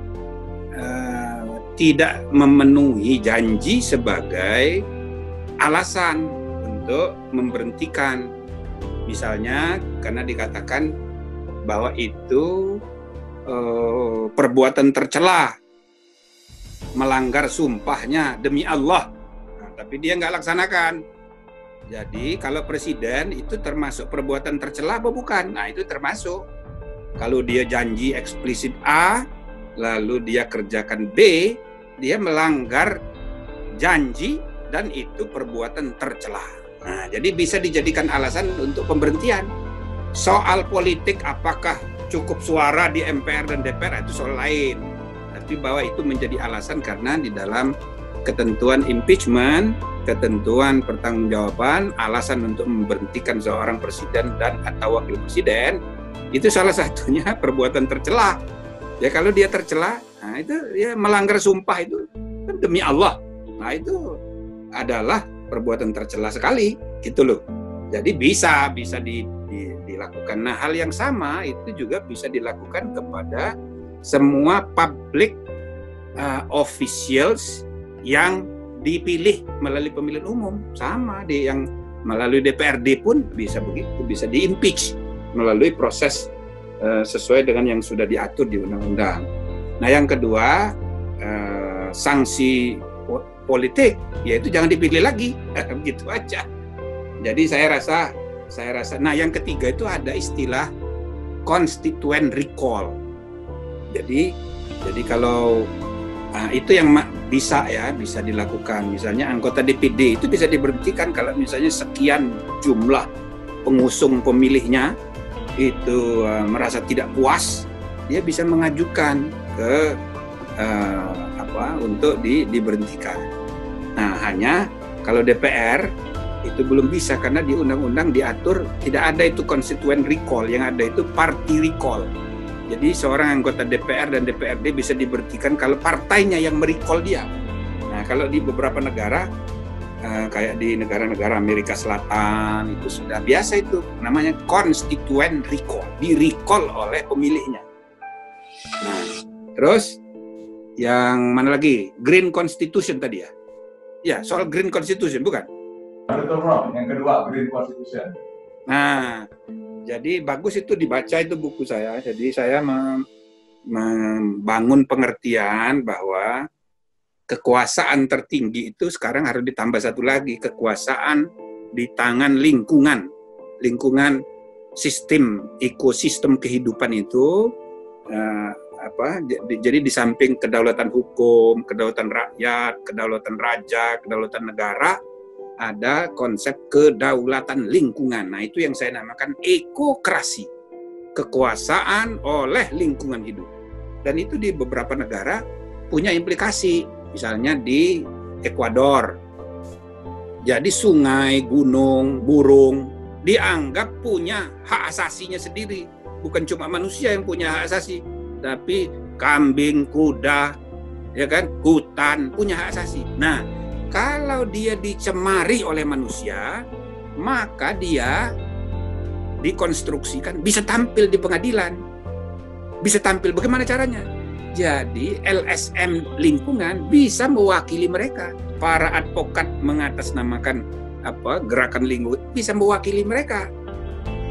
tidak memenuhi janji sebagai alasan untuk memberhentikan. Misalnya karena dikatakan bahwa itu perbuatan tercela, melanggar sumpahnya demi Allah, nah, tapi dia nggak laksanakan. Jadi kalau presiden itu termasuk perbuatan tercela apa bukan? Nah itu termasuk. Kalau dia janji eksplisit A, lalu dia kerjakan B, dia melanggar janji dan itu perbuatan tercela. Nah, jadi bisa dijadikan alasan untuk pemberhentian. Soal politik apakah cukup suara di MPR dan DPR itu soal lain. Tapi bahwa itu menjadi alasan karena di dalam ketentuan impeachment, ketentuan pertanggungjawaban, alasan untuk memberhentikan seorang presiden dan atau wakil presiden, itu salah satunya perbuatan tercela. Ya kalau dia tercela, nah itu ya melanggar sumpah itu kan demi Allah. Nah itu adalah perbuatan tercela sekali, gitu loh. Jadi bisa dilakukan. Nah hal yang sama itu juga bisa dilakukan kepada semua public officials yang dipilih melalui pemilihan umum, sama yang melalui DPRD pun bisa begitu, bisa di-impeach melalui proses sesuai dengan yang sudah diatur di undang-undang. Nah yang kedua, sanksi politik, yaitu jangan dipilih lagi, begitu aja. Jadi saya rasa, nah yang ketiga itu ada istilah constituent recall. Jadi kalau itu yang bisa dilakukan. Misalnya anggota DPD itu bisa diberhentikan kalau misalnya sekian jumlah pengusung pemilihnya itu merasa tidak puas, dia bisa mengajukan ke untuk diberhentikan. Nah hanya kalau DPR itu itu belum bisa karena di undang-undang diatur tidak ada itu constituent recall, yang ada itu party recall. Jadi seorang anggota DPR dan DPRD bisa diberhentikan kalau partainya yang merecall dia. Nah, kalau di beberapa negara kayak di negara-negara Amerika Selatan itu sudah biasa, itu namanya constituent recall, di-recall oleh pemilihnya. Nah, terus yang mana lagi? Green Constitution tadi ya? Ya, soal Green Constitution, bukan? Betul, Bro. Yang kedua, Green Constitution. Nah, jadi bagus itu dibaca itu buku saya. Jadi saya membangun pengertian bahwa kekuasaan tertinggi itu sekarang harus ditambah satu lagi, kekuasaan di tangan lingkungan. Lingkungan sistem, ekosistem kehidupan itu jadi di samping kedaulatan hukum, kedaulatan rakyat, kedaulatan raja, kedaulatan negara, ada konsep kedaulatan lingkungan. Nah, itu yang saya namakan ekokrasi, kekuasaan oleh lingkungan hidup. Dan itu di beberapa negara punya implikasi. Misalnya di Ekuador, jadi sungai, gunung, burung dianggap punya hak asasinya sendiri. Bukan cuma manusia yang punya hak asasi, tapi kambing, kuda, ya kan, hutan punya hak asasi. Nah, kalau dia dicemari oleh manusia, maka dia dikonstruksikan bisa tampil di pengadilan. Bisa tampil bagaimana caranya? Jadi LSM lingkungan bisa mewakili mereka. Para advokat mengatasnamakan gerakan lingkungan bisa mewakili mereka.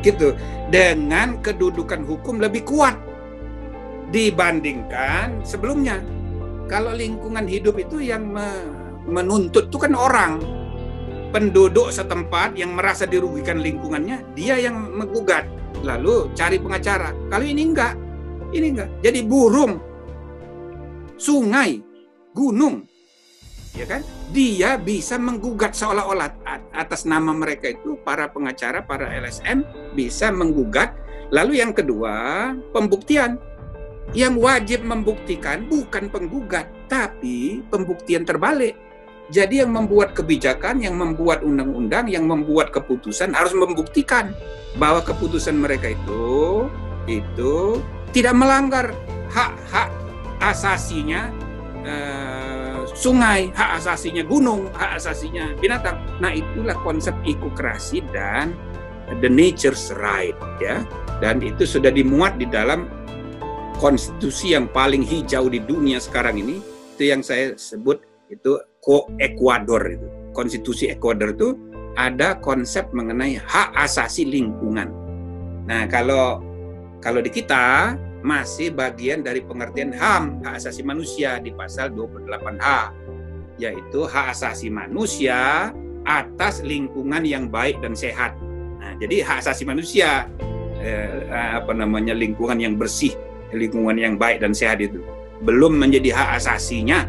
Gitu. Dengan kedudukan hukum lebih kuat dibandingkan sebelumnya. Kalau lingkungan hidup itu yang menuntut itu kan orang, penduduk setempat yang merasa dirugikan lingkungannya, dia yang menggugat, lalu cari pengacara. Kalau ini enggak. Jadi burung, sungai, gunung, ya kan? Dia bisa menggugat seolah-olah atas nama mereka itu para pengacara, para LSM bisa menggugat. Lalu yang kedua, pembuktian. Yang wajib membuktikan bukan penggugat, tapi pembuktian terbalik. Jadi yang membuat kebijakan, yang membuat undang-undang, yang membuat keputusan harus membuktikan bahwa keputusan mereka itu tidak melanggar hak-hak asasinya sungai, hak asasinya gunung, hak asasinya binatang. Nah, itulah konsep ekokrasi dan the nature's right, ya. Dan itu sudah dimuat di dalam konstitusi yang paling hijau di dunia sekarang ini. Itu yang saya sebut itu Ekuador itu. Konstitusi Ekuador itu ada konsep mengenai hak asasi lingkungan. Nah, kalau di kita masih bagian dari pengertian HAM, hak asasi manusia di pasal 28H, yaitu hak asasi manusia atas lingkungan yang baik dan sehat. Nah, jadi hak asasi manusia lingkungan yang bersih, lingkungan yang baik dan sehat itu belum menjadi hak asasinya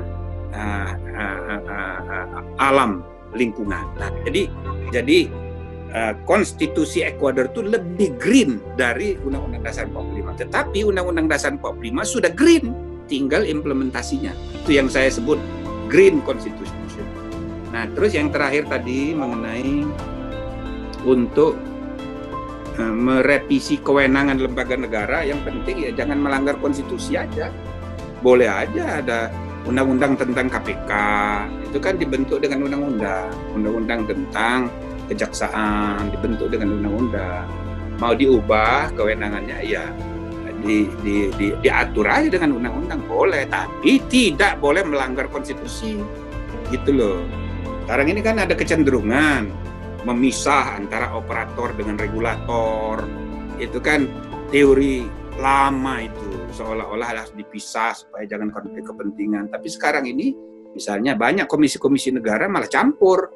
alam lingkungan. Nah, jadi konstitusi Ekuador itu lebih green dari Undang-Undang Dasar 45. Tetapi Undang-Undang Dasar 45 sudah green, tinggal implementasinya. Itu yang saya sebut green constitution. Nah, terus yang terakhir tadi mengenai untuk merevisi kewenangan lembaga negara, yang penting ya jangan melanggar konstitusi aja. Boleh aja ada undang-undang tentang KPK, itu kan dibentuk dengan undang-undang tentang kejaksaan dibentuk dengan undang-undang. Mau diubah kewenangannya ya diatur aja dengan undang-undang, boleh, tapi tidak boleh melanggar konstitusi. Gitu loh. Sekarang ini kan ada kecenderungan memisah antara operator dengan regulator. Itu kan teori lama itu, seolah-olah harus dipisah supaya jangan konflik kepentingan. Tapi sekarang ini misalnya banyak komisi-komisi negara malah campur.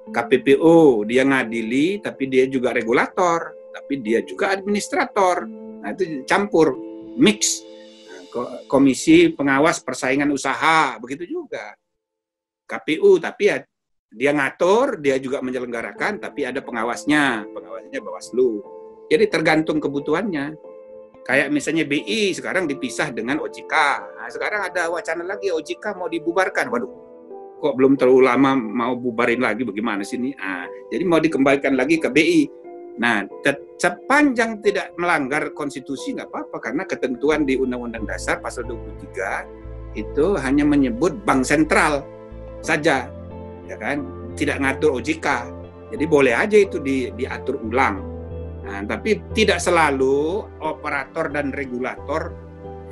KPPO dia ngadili, tapi dia juga regulator, tapi dia juga administrator. Nah, itu campur, mix. Komisi pengawas persaingan usaha, begitu juga. KPU, tapi ya dia ngatur, dia juga menyelenggarakan, tapi ada pengawasnya Bawaslu. Jadi tergantung kebutuhannya. Kayak misalnya BI sekarang dipisah dengan OJK. Nah, sekarang ada wacana lagi OJK mau dibubarkan. Waduh, kok belum terlalu lama mau bubarin lagi, bagaimana sih ini? Jadi mau dikembalikan lagi ke BI. Nah, sepanjang tidak melanggar konstitusi nggak apa-apa, karena ketentuan di Undang-Undang Dasar pasal 23 itu hanya menyebut bank sentral saja, ya kan? Tidak ngatur OJK. Jadi boleh aja itu diatur ulang. Nah, tapi tidak selalu operator dan regulator,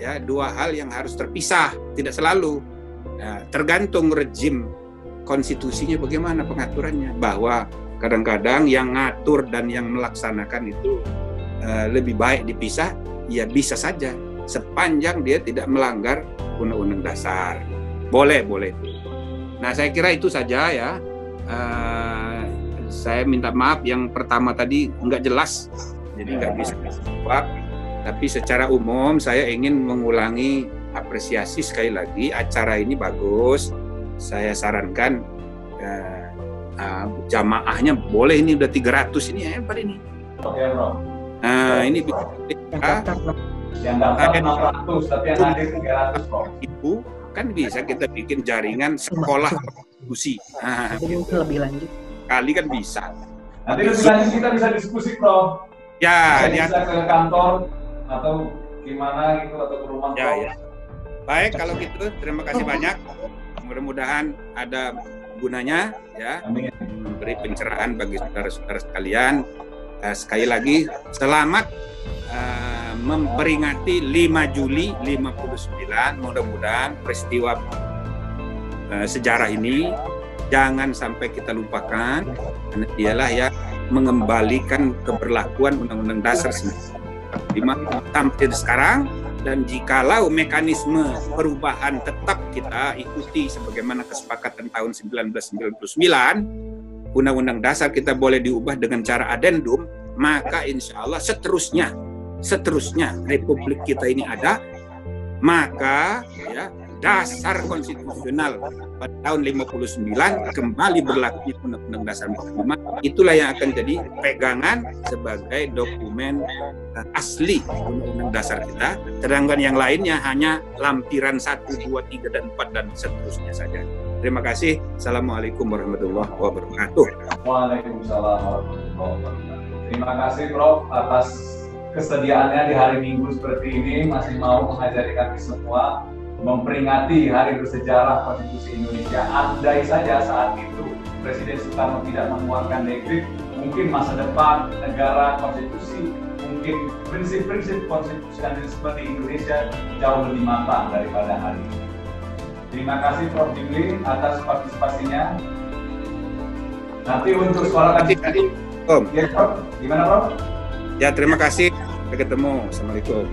ya, dua hal yang harus terpisah, tidak selalu. Nah, tergantung rejim konstitusinya bagaimana pengaturannya, bahwa kadang-kadang yang ngatur dan yang melaksanakan itu lebih baik dipisah, ya bisa saja sepanjang dia tidak melanggar Undang-Undang Dasar. Boleh itu. Nah, saya kira itu saja ya. Saya minta maaf yang pertama tadi nggak jelas, jadi nggak bisa jawab. Tapi secara umum saya ingin mengulangi apresiasi sekali lagi, acara ini bagus. Saya sarankan jamaahnya boleh, ini udah 300 ini hebat ini. Oke, Bro. Nah, ini yang daftar 600 tapi yang hadir 300, Bro. Itu kan bisa kita bikin jaringan sekolah konstitusi. Nah, lebih lanjut. Kali kan bisa. Nanti lebih lanjut kita bisa diskusi, Bro. Ya, bisa ke kantor atau gimana gitu, atau ke rumah. Ya. Baik, kalau gitu terima kasih banyak. Mudah-mudahan ada gunanya ya, memberi pencerahan bagi saudara-saudara sekalian. Sekali lagi selamat memperingati 5 Juli 59. Mudah-mudahan peristiwa sejarah ini jangan sampai kita lupakan, karena dialah yang mengembalikan keberlakuan Undang-Undang Dasar 1945 sampai sekarang. Dan jikalau mekanisme perubahan tetap kita ikuti sebagaimana kesepakatan tahun 1999, Undang-Undang Dasar kita boleh diubah dengan cara adendum, maka insya Allah seterusnya Republik kita ini ada, maka ya, dasar konstitusional pada tahun 59 kembali berlaku Undang-Undang Dasar 45. Itulah yang akan jadi pegangan sebagai dokumen asli Undang-Undang Dasar kita. Sedangkan yang lainnya hanya lampiran 1, 2, 3, dan 4 dan seterusnya saja. Terima kasih. Assalamualaikum warahmatullahi wabarakatuh. Waalaikumsalam warahmatullahi wabarakatuh. Terima kasih, Prof, atas kesediaannya di hari Minggu seperti ini, masih mau mengajari kami semua memperingati hari bersejarah Konstitusi Indonesia. Andai saja saat itu Presiden Soekarno tidak mengeluarkan dekret, mungkin masa depan negara konstitusi, mungkin prinsip-prinsip konstitusionalisme di Indonesia jauh lebih matang daripada hari ini. Terima kasih Prof. Jimli atas partisipasinya. Nanti untuk suara nanti. Ya, Prof. Gimana, Prof? Ya, terima kasih. Sampai ketemu. Assalamualaikum.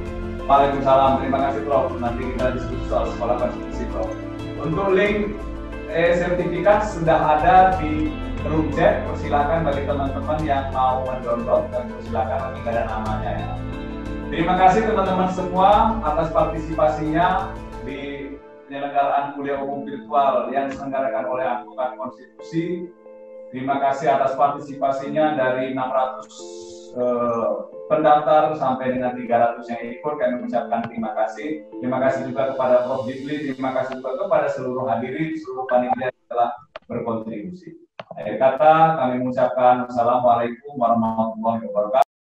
Waalaikumsalam, terima kasih Prof. Nanti kita diskusi soal sekolah konstitusi, Prof. Untuk link sertifikat sudah ada di grup chat. Persilakan bagi teman-teman yang mau mendownload, dan persilakan, nanti ada namanya ya. Terima kasih teman-teman semua atas partisipasinya di penyelenggaraan kuliah umum virtual yang diselenggarakan oleh Advokat Konstitusi. Terima kasih atas partisipasinya dari 600 pendaftar sampai dengan 300 yang ikut. Kami mengucapkan terima kasih. Terima kasih juga kepada Prof. Jimli, terima kasih juga kepada seluruh hadirin, seluruh panitia yang telah berkontribusi. Akhir kata kami mengucapkan Assalamualaikum warahmatullahi wabarakatuh.